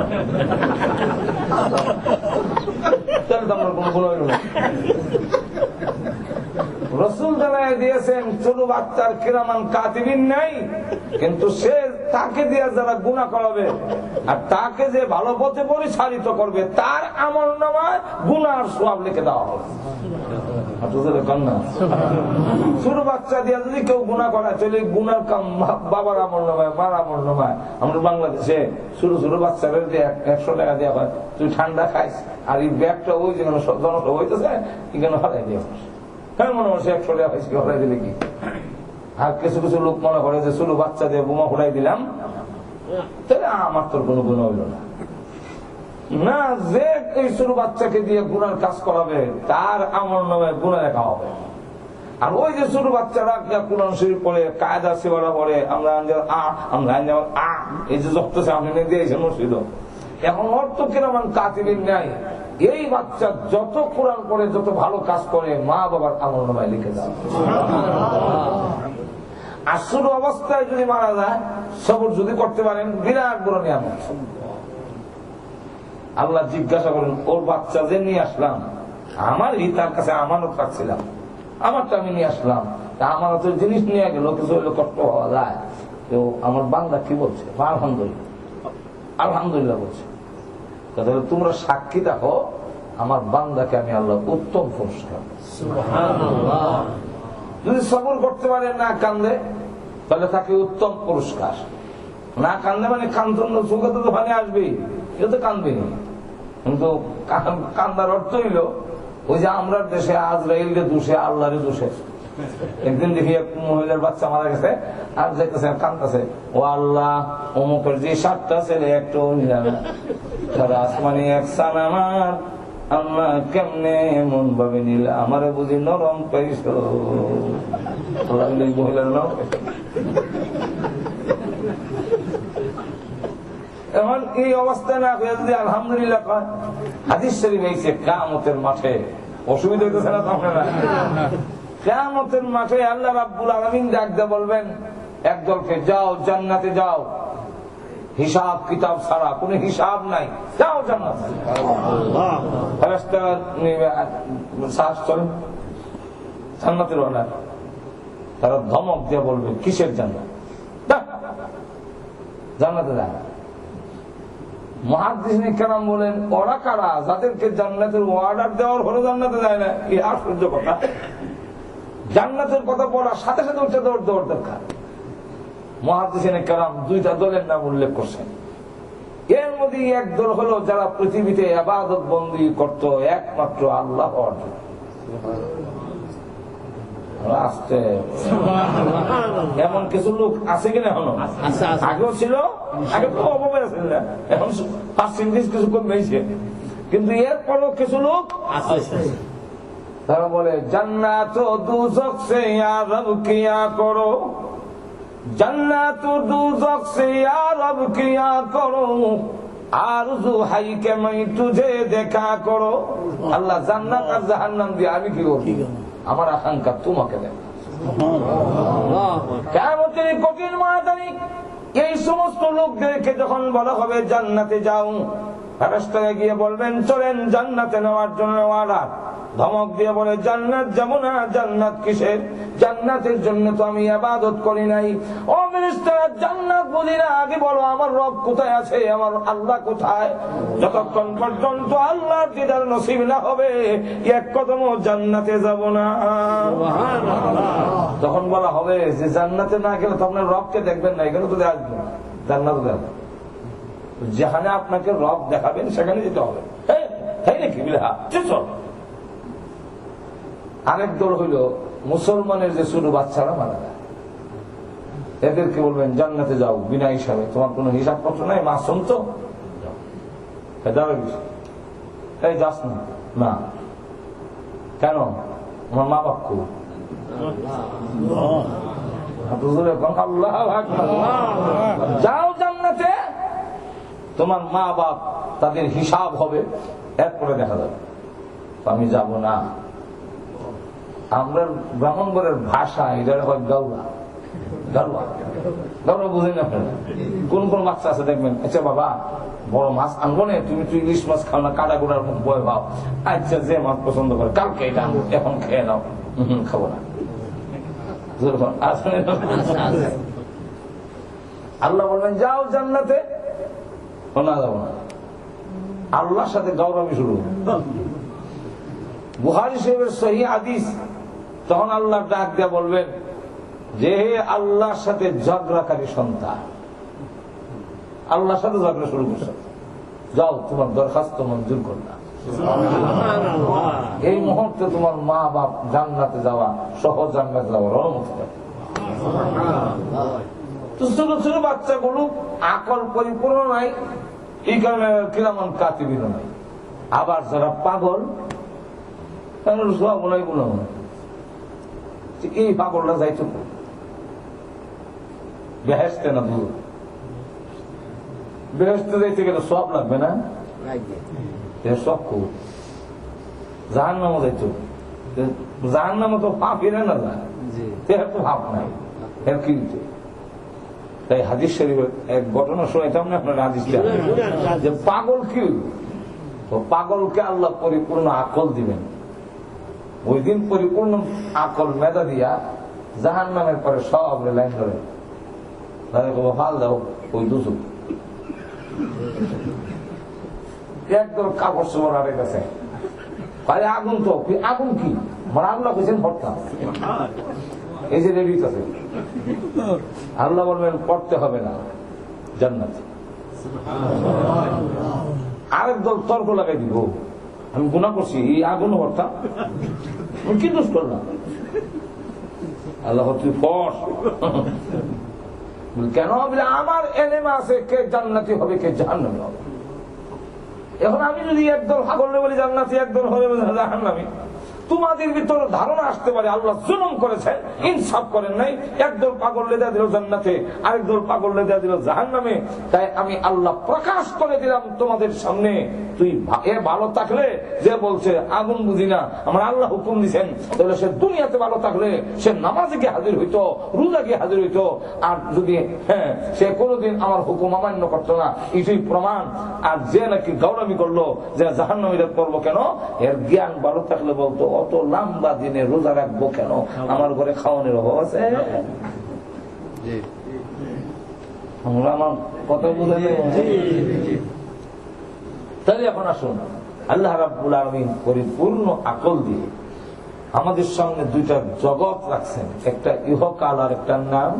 তাহলে তো আমার কোনো গুণ হইল না। রসুল জানায় দিয়েছেন ছোট বাচ্চার কিরামান কাতিবিন নাই, কিন্তু সে তাকে দিয়ে যারা গুনাহ করাবে আর তাকে যে ভালো পথে পরিচালিত করবে তার আমলনামায় গুনার সওয়াব লিখে দেওয়া হবে। ছোট বাচ্চা দিয়ে যদি কেউ গুনাহ করায় তাহলে গুনার কাম বাবার আমলনামায়, মার আমলনামায়। আমরা বাংলাদেশে ছোট ছোট বাচ্চাদের দিয়ে 100 টাকা দেওয়া হয়, তুই ঠান্ডা খাইস আর এই ব্যাগটা ওই যেখানে জনসভা হইতেছে এখানে হলাই দেওয়া হয়। হ্যাঁ, মনে হয় 100 টাকা হয়েছে, হলাই দিলে কি। আর কিছু কিছু লোক মনে করে যে ছোট বাচ্চা দিয়ে বোমা ফুটাই দিলাম, তাহলে আমার তোর কোনো গুণ হইল না। না, যে এই ছোট বাচ্চাকে দিয়ে গুনার কাজ করাবে তার আমল নামে গুণা লেখা হবে। আর ওই যে ছোট বাচ্চারা কোরআন শরীফ পড়ে, কায়দা সেবারা পড়ে, আমরা এই যে জপতেছে আপনি দিয়েছেন মসজিদ, এখন অর্থ কিরামান কাতিবিন নাই। এই বাচ্চা যত কোরআন পড়ে, যত ভালো কাজ করে, মা বাবার আমল নামায় লিখে দেওয়া। আর ছোট অবস্থায় যদি মারা যায়, সবর যদি করতে পারেন, বিরাট বড় নিয়ামত। আল্লাহ জিজ্ঞাসা করেন, ওর বাচ্চা যে নিয়ে আসলাম, আমারই তার কাছে আমানত রাখছিলাম, আমারটা আমি নিয়ে আসলাম, তা আমানতের জিনিস নিয়ে গেল, কিছু হইলে কষ্ট হওয়া যায়। তো আমার বান্দা কি বলছে? আলহামদুলিল্লাহ, আলহামদুলিল্লাহ বলছে। তাহলে তোমরা সাক্ষী দেখো, আমার বান্দাকে আমি আল্লাহ উত্তম পুরস্কার। যদি সবর করতে পারে, না কান্দে, তাহলে তাকে উত্তম পুরস্কার। না কান্দে মানে কান্দন চোখে তো দোকানে আসবেই, এটা তো কান্দবে। কিন্তু কান্দার অর্থ হইল ওই যে আমরা দেশে আজরাইলকে দোষে, আল্লাহরে দোষে। একদিন দেখি এক মহিলার বাচ্চা মারা গেছে, আর যাইতেছে কান্দতেছে, ও আল্লাহ, অমুকের যে 7টা ছেলে একটাও নিলাম, তারা আসমানি এক সান আমার, আল্লাহ কেমনে এমন ভাবে নিল, আমারে বুঝি নরম পাইছ। মহিলার নাম এখন এই অবস্থা না হয়ে যদি আলহামদুলিল্লাহ কয়, হাদিস শরীফ হয়েছে কিয়ামতের মাঠে অসুবিধা হইতেছে না তো আপনারা? কিয়ামতের মাঠে আল্লাহ রাব্বুল আলামিন ডাক দিয়ে বলবেন একদলকে, যাও জান্নাতে যাও, হিসাব কিতাব ছাড়া, কোনো হিসাব নাই, যাও জান্নাতে। ফেরেশতারা সার্চ করেন জান্নাতের ওয়ালা, তারা ধমক দিয়ে বলবে, কিসের জান্নাত? জান্নাতে যায় না। মুহাদ্দিসিনে কেরাম বলেন, ওরা কারা যাদেরকে জান্নাতের অর্ডার দেওয়ার হলো জান্নাতে যায় না? এই আশ্চর্য কথা। জান্নাতের কথা বলার সাথে সাথে উঠে দৌড় দরকার। মুহাদ্দিসিনে কেরাম 2টা দলের নাম উল্লেখ করছেন। এর মধ্যে এক দল হলো যারা পৃথিবীতে ইবাদত বন্দী করত একমাত্র আল্লাহর জন্য। এমন কিছু লোক আছে কিনা? এখনো আগেও ছিল, আগে তো অভাবে আছে, এখন পার্সেন্টেজ কিছু কমেছে, কিন্তু এরপরও কিছু লোক আছে। তারা বলে, জান্নাত ও দুজক সে ইয়া রব কিয়া করো, জান্নাত ও দুজক সে ইয়া রব কিয়া করো, আরজু হাই কে মাই তুঝে দেখা করো। আল্লাহ জান্নাত আর জাহান্নাম দিয়ে আমি কি করব? আমার আকাঙ্ক্ষা তোমাকে দেখ। কিয়ামতের কঠিন ময়দানে এই সমস্ত লোকদেরকে যখন বলা হবে জান্নাতে যাও, ফেরেশতারা গিয়ে বলবেন, চলেন জান্নাতে নেওয়ার জন্য অর্ডার। ধমক দিয়ে বলে, জান্নাত যাব না। জান্নাত কিসের? জান্নাতের জন্য তো আমি ইবাদত করি নাই। ও ফেরেশতারা, জান্নাত বলি না, আগে বলো আমার রব কোথায় আছে, আমার আল্লাহ কোথায়? যতক্ষণ পর্যন্ত আল্লাহর দিদার নসিব না হবে এক কদমও জান্নাতে যাব না। তখন বলা হবে যে জান্নাতে না গেলে তো আপনার রবকে দেখবেন না, এখানে তো আসবেন না, জান্নাতে দেখবেন। যেখানে আপনাকে রব দেখাবেন সেখানে যেতে হবে, তাই নাকি? চল। আরেক দল হইল মুসলমানের যে ছোট বাচ্চারা মারা যায়, এদেরকে বলবেন জান্নাতে যাও বিনা হিসাবে, তোমার কোন হিসাব পত্র নাই, মাসুম তো, এই যাস না। কেন? আমার মা বাপ খুব যাও জান্নাতে, তোমার মা বাপ তাদের হিসাব হবে, এরপরে দেখা যাবে। আমি যাব না। আমরা ব্রাহ্মণগড়ের ভাষা এটা হয় গাউলা, গাড়ুয়া গাড়ুয়া বুঝেন আপনারা? কোন কোন বাচ্চা আছে দেখবেন, আচ্ছা বাবা বড় মাছ আনবো না, তুমি তুই ইলিশ মাছ খাও না, কাটা গোড়ার মুখ বয় খাও, আচ্ছা যে মাছ পছন্দ করে কালকে এটা আনবো, এখন খেয়ে নাও। খাবো না। আল্লাহ বলবেন যাও জান্নাতে, না যাবো না। আল্লাহর সাথে গৌরবী শুরু। বুখারী শরীফের সহিহ হাদিস, তখন আল্লাহ ডাক দিয়ে বলবেন যে হে আল্লাহর সাথে ঝগড়াকারী সন্তান, আল্লাহর সাথে ঝগড়া শুরু করছে, যাও তোমার দরখাস্ত মঞ্জুর করলাম। এই মুহূর্তে তোমার মা বাপ জান্নাতে যাওয়া সহ জান্নাতে যাওয়ার অনুমতি দেয়। তো ছোট ছোট বাচ্চাগুলো আকল পরিপূর্ণ নাই, এই কারণে কিরামান কাতিবিন নাই। আবার যারা পাগল, সব নাই গুলো এই পাগলটা যাইতো বেহেশতে, না দূর বেহেশতে যাইতে গেলে সব লাগবে না, সব খুব জাহান নামও যাইতো, জাহান নামে তো পা ফিরে না যায়, তো ভাব নাই এর কি। তাই হাদিস শরীফের এক ঘটনা শোনাইতাম না আপনার হাদিসটা, যে পাগল কি, পাগলকে আল্লাহ পরিপূর্ণ আকল দিবেন। ওই দিন পরিপূর্ণ আকল মেধা দিয়া জাহান নামের পরে সব লাইন ধরে ফাল দাও ওই দুসুক একদম কাপড় চোপড় আরে গেছে, আগুন তো আগুন কি মানে আল্লাহ কেছেন ভরতাম, এই যে রেডি আছে। আল্লাহ বলবেন পড়তে হবে না জান্নাতে। আরেক দল তর্ক লাগাই দিব, আমি গুনাহ করছি, এই আগুন ভরতাম, কি দোষ করলাম? আল্লাহ তুই ফস কেন? আমার এলেমা আছে কে জান্নাতি হবে কে জাহান্নামী হবে। এখন আমি যদি একদল পাগল বলি জান্নাতি, একদল হবে জাহান্নামী, তোমাদের ভিতরে ধারণা আসতে পারে আল্লাহ জুলুম করেছেন, ইনসাফ করেন নাই, একদল পাগল লেদা দিল জান্নাতে, আরেকদল পাগল লেদা দিল জাহান্নামে। তাই আমি আল্লাহ প্রকাশ করে দিলাম তোমাদের সামনে, তুই ভালো থাকলে, যে বলছে আগুন বুঝি না, আমার আল্লাহ হুকুম দিচ্ছেন, তাহলে সে দুনিয়াতে ভালো থাকলে সে নামাজে গিয়ে হাজির হইতো, রোজা গিয়ে হাজির হইতো, আর যদি সে কোনোদিন আমার হুকুম অমান্য করতো না, এটাই প্রমাণ। আর যে নাকি গৌরবী করলো যে জাহান্নামীরা করবো কেন, এর জ্ঞান ভালো থাকলে বলতো অত লম্বা দিনে রোজা রাখবো কেন, আমার ঘরে খাওয়ানোর অভাব আছে। আমার কথা বুঝে তাহলে এখন আসুন, আল্লাহ রাব্বুল আলামিন পরিপূর্ণ আকল দিয়ে আমাদের সামনে দুইটা জগৎ রাখছেন, একটা ইহকাল আর একটা নাম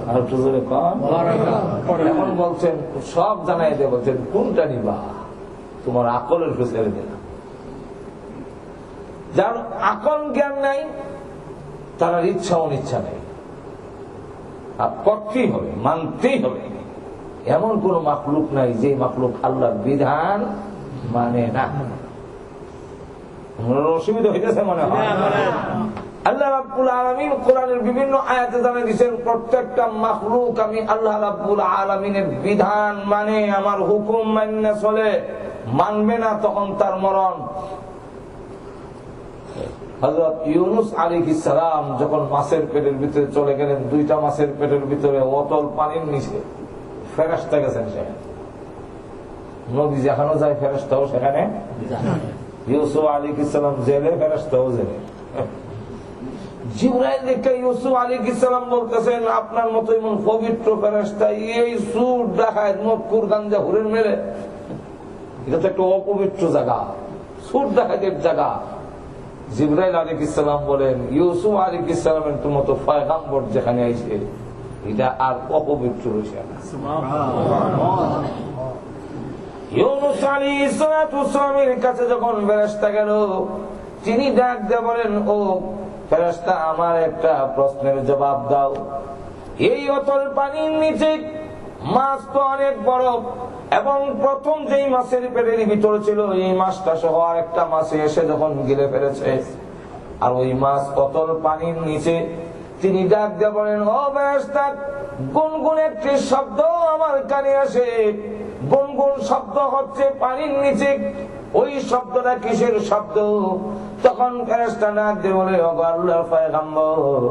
আর জোরে কম। এখন বলছেন সব জানাই দিয়ে বলছেন কোনটা নিবা, তোমার আকলের ছেড়ে দিলাম। যার আকল জ্ঞান নাই তার ইচ্ছা অনিচ্ছা নেই, করতেই হবে, মানতেই হবে। এমন কোন মাখলুক নাই যে মাখলুক আল্লাহর বিধান মানে না। অসুবিধা হইতেছে মনে হয়? আল্লাহ রাব্বুল আলামিন কোরআনের বিভিন্ন আয়াতে জানিয়ে দিয়েছেন প্রত্যেকটা মাখলুক আমি আল্লাহ রাব্বুল আলামিনের বিধান মানে, আমার হুকুম মান্য চলে, মানবে না তখন তার মরণ। হযরত ইউনূস আলাইহিস সালাম যখন মাছের পেটের ভিতরে চলে গেলেন, দুইটা মাছের পেটের ভিতরে অতল পানির নিচে ফেরেশতা গেছেন, সেখানে নবী যেখানে যায় ফেরেশতাও সেখানে, ইউসুফ আলাইহিস সালাম জেলে, ফেরেশতাও জেলে। জিবরাইল দেখে ইউসুফ আলাইহিস সালাম বলতেছেন আপনার মতো এমন পবিত্র ফেরেশতা এই সুর ডাকাত মক্কুর গাঞ্জা হুরের মেরে, এটা তো একটা অপবিত্র জায়গা, সুর ডাকাতের জায়গা। জিবরাইল আলাইহিস সালাম বলেন ইউসুফ আলাইহিস সালামের মতো পয়গম্বর যেখানে আইছে এটা আর অপবিত্র হইছে না। সুবহানাল্লাহ। ইউনূস আলাইহিস সালামের কাছে যখন ফেরেশতা গেল, তিনি ডাক দিয়ে বলেন ও ফেরেশতা আমার একটা প্রশ্নের জবাব দাও, এই অতল পানির নিচে মাছ তো অনেক বড়, এবং প্রথম যেই মাছের পেটের ভিতরে ছিল এই মাছটা সহ আরেকটা মাছে এসে যখন গিলে ফেলেছে, আর ওই মাছ অতল পানির নিচে, তিনি ডাক দিয়ে বলেন ও ফেরেশতা গুনগুন একটি শব্দ আমার কানে আসে, গুনগুন শব্দ হচ্ছে পানির নিচে, ওই শব্দটা কিসের শব্দ? তখন ফেরেশতা ডাক দিয়ে বলে ও আল্লাহর পয়গম্বর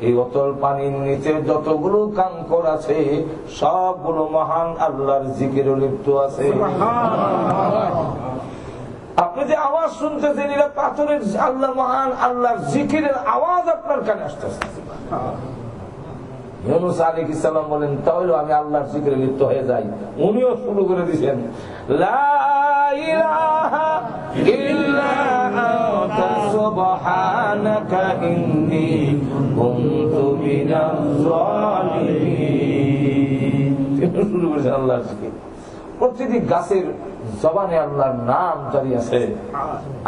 এই অতল পানির নিচে যতগুলো কাঙ্কর আছে সবগুলো মহান আল্লাহর জিকিরে লিপ্ত আছে। আপনি যে আওয়াজ শুনতেছেন এটা পাথরের আল্লাহ মহান আল্লাহর জিকিরের আওয়াজ আপনার কানে আসতেছে। ইউনূস আলাইহিস সালাম বলেন তাহলে আমি আল্লাহর জিকিরে লিপ্ত হয়ে যাই। উনিও শুরু করে দিয়েছেন লা ইলাহা ইল্লা আনতা সুবহানাকা ইন্নী কুনতু মিনাজ জালিমিন। শুরু করেছেন আল্লাহর জিকির। প্রতিটি গাছের জবানে আল্লাহর নাম জারি আছে।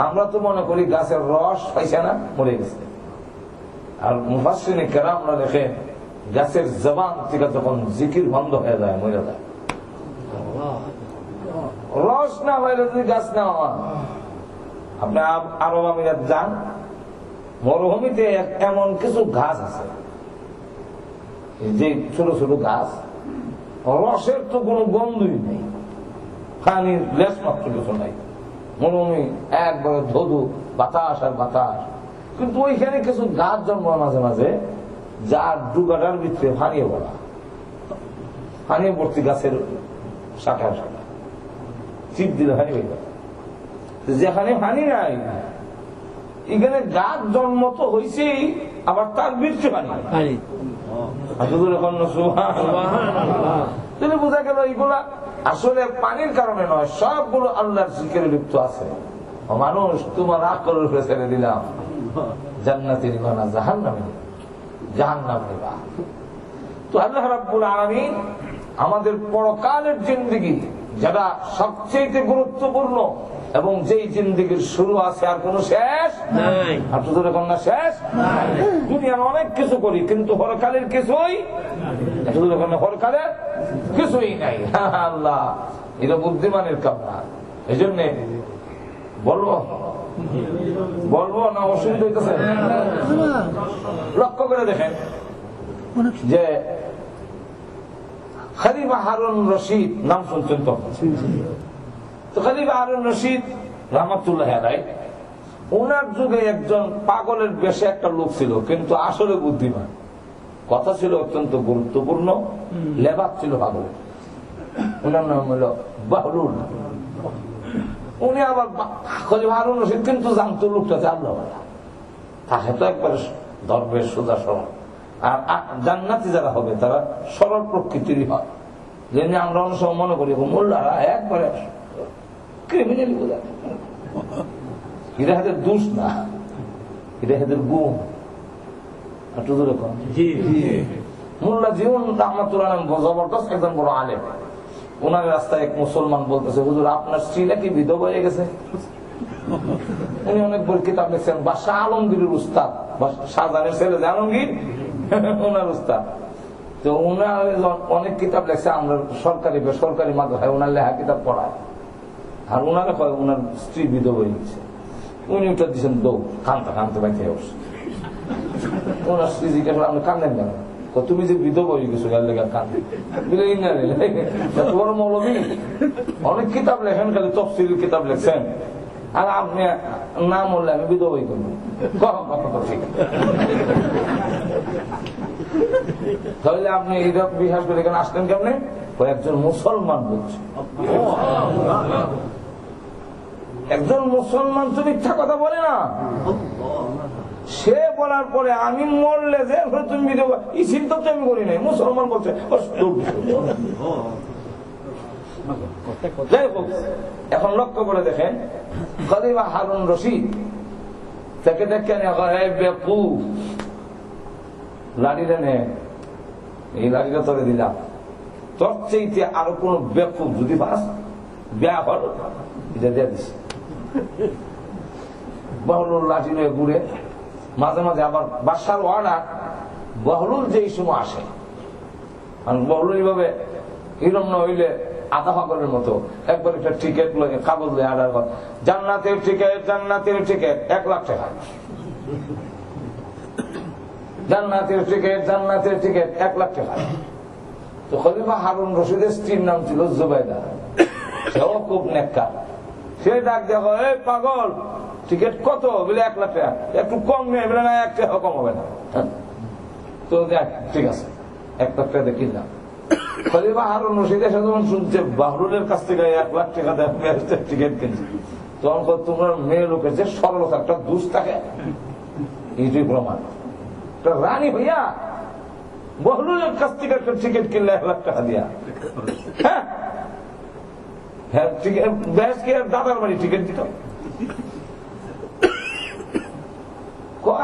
আমরা তো মনে করি গাছের রস পাইছে না, মরে গেছে। আর মুফাসসিরিনে কেরামরা দেখেন গাছের জবান থেকে যখন জিকির বন্ধ হয়ে যায় মরে যায়। রস না হইলে যদি গাছ না হয়, আপনি আরব আমিরাত যান, মরুভূমিতে এমন কিছু গাছ আছে যে ছোট ছোট গাছ, রসের তো কোনো গন্ধই নেই, পানির লেশ মাত্র কিছু নাই, মরুভূমি একবারে ধধু বাতাস আর বাতাস। কিন্তু ওইখানে কিছু গাছ জন্মায় মাঝে মাঝে, যার ডুগাটার ভিতরে পানিয়ে ভরা, পানিয়ে ভর্তি গাছের শাখা শাখা, চিপ দিলে পানি হয়ে যাবে। যেখানে পানি নাই এখানে গাছ জন্ম তো হয়েছে, আবার তার ভিতরে পানি। তাহলে বোঝা গেল এইগুলা আসলে পানির কারণে নয়, সবগুলো আল্লাহর জিকিরে লিপ্ত আছে। মানুষ তোমার আকলের উপরে ছেড়ে দিলাম, জান্নাতে নিবা না জাহান্নামে নিবা, জাহান্নাম নিবা। তো আল্লাহ রাব্বুল আলামিন আমাদের পরকালের জিন্দেগি যেটা সবচেয়ে গুরুত্বপূর্ণ, এবং যেই জিন্দেগির শুরু আছে আর কোন শেষ নাই, আপনাদের এখন না শেষ নাই। দুনিয়ার অনেক কিছু করি কিন্তু পরকালের কিছুই, পরকালের কিছুই নাই। আল্লাহ এটা বুদ্ধিমানের কাম না। এই জন্য বলবো না অসুবিধা হইতেছে? লক্ষ্য করে দেখেন যে খলিফা হারুন রশিদ নাম শুনছেন তো খলিফা হারুন রশিদ রাহমাতুল্লাহ আলাইহি, ওনার যুগে একজন পাগলের বেশে একটা লোক ছিল, কিন্তু আসলে বুদ্ধিমান, কথা ছিল অত্যন্ত গুরুত্বপূর্ণ, লেবাস ছিল পাগলের। ওনার নাম হলো বাহলুল। উনি আবার খলিফা হারুন রশিদ কিন্তু জানতো লোকটা যে আল্লাহ তাকে তো একবার দরবেশ সোজা সরল। আর জান্নাতি যারা হবে তারা সরল প্রকৃতিরই হয়। যেমনি আমরা অনেক সময় মনে করি মোল্লারা একবারে ক্রিমিনাল, বোঝা এটা হাতের দোষ না, এটা হাতের গুণ। মোল্লা জীবন রাহমাতুল্লাহ জবরদস্ত একজন বড় আলেম। ওনার রাস্তায় এক মুসলমান বলতেছে, হুজুর আপনার স্ত্রী নাকি বিধবা হয়ে গেছে। উনি অনেক বড় কিতাব লিখছেন, বাদশাহ আলমগীরের উস্তাদ, শাহজাহানের ছেলে যে আলমগীর ওনার উস্তাদ। তো ওনার অনেক কিতাব লেখছে, আমরা সরকারি বেসরকারি মাদ্রাসায় ওনার লেখা কিতাব পড়ায়। আর ওনারা কয় ওনার স্ত্রী বিধবা হয়ে গেছে। উনি ওটা দিচ্ছেন দৌড়, কানতে কানতে বাইতে বসে। ওনার স্ত্রী জিজ্ঞাসা আপনি কান্দেন কেন? তুমি যে বিধবা হয়ে গেছো এর লেখা কান্দে তোমার মৌলবী অনেক কিতাব লেখেন, খালি তফসিলের কিতাব লেখছেন, আর আপনি নাম বললে আমি বিধবাই করবো। কথা ঠিক, তাহলে আপনি এইটা বিশ্বাস করে এখানে আসলেন কেমনে? একজন মুসলমান বলছে, একজন মুসলমান তো মিথ্যা কথা বলে না। সে বলার পরে আমি মরলে যে তুমি বিধবা, এই চিন্তা তো আমি করি নাই। মুসলমান বলছে। এখন লক্ষ্য করে দেখেন, খলিফা হারুন রশিদ তাকে দেখে বেকুফ, লাঠিটা নে, এই লাঠিটা তোরে দিলাম, তোর চাইতে আরো কোন বেকুফ যদি পাস বেয়া হল এটা দিয়ে দিস। বহলুল লাঠি নিয়ে ঘুরে, মাঝে মাঝে আবার বাদশার অর্ডার, বহলুল যেই সময় আসে, বহলুল এইভাবে হিরম না হইলে আধা পাগলের মতো একবার একটা টিকিট লয়ে কাগজ লয়ে অর্ডার কর, জান্নাতের টিকিট, জান্নাতের টিকিট 1 লাখ টাকা, জান্নাতের টিকিট, জান্নাতের টিকিট 1 লাখ টাকা। তো খলিফা হারুন রশিদের স্ত্রীর নাম ছিল জুবাইদা, সেও খুব নেককার। সে ডাক দেখো, এই পাগল টিকিট কত? বলে 1 লাখ টাকা। একটু কম নেই? বলে না, 1 টাকা কম হবে না। তো ঠিক আছে 1 লাখ টাকা কিনলাম। খলিফা হারুন রশিদ এসে যখন শুনছে বাহরুলের কাছ থেকে 1 লাখ টাকা দেয় টিকিট কিনছে, তখন তোমার মেয়ে লোকের যে সরলতা একটা দুষ থাকে এইটাই প্রমাণ। রানী হইয়া বহরুলের কাছ থেকে একটা টিকিট কিনলে 1 লাখ টাকা দিয়া, হ্যাঁ দাদার বাড়ি টিকিট দিত।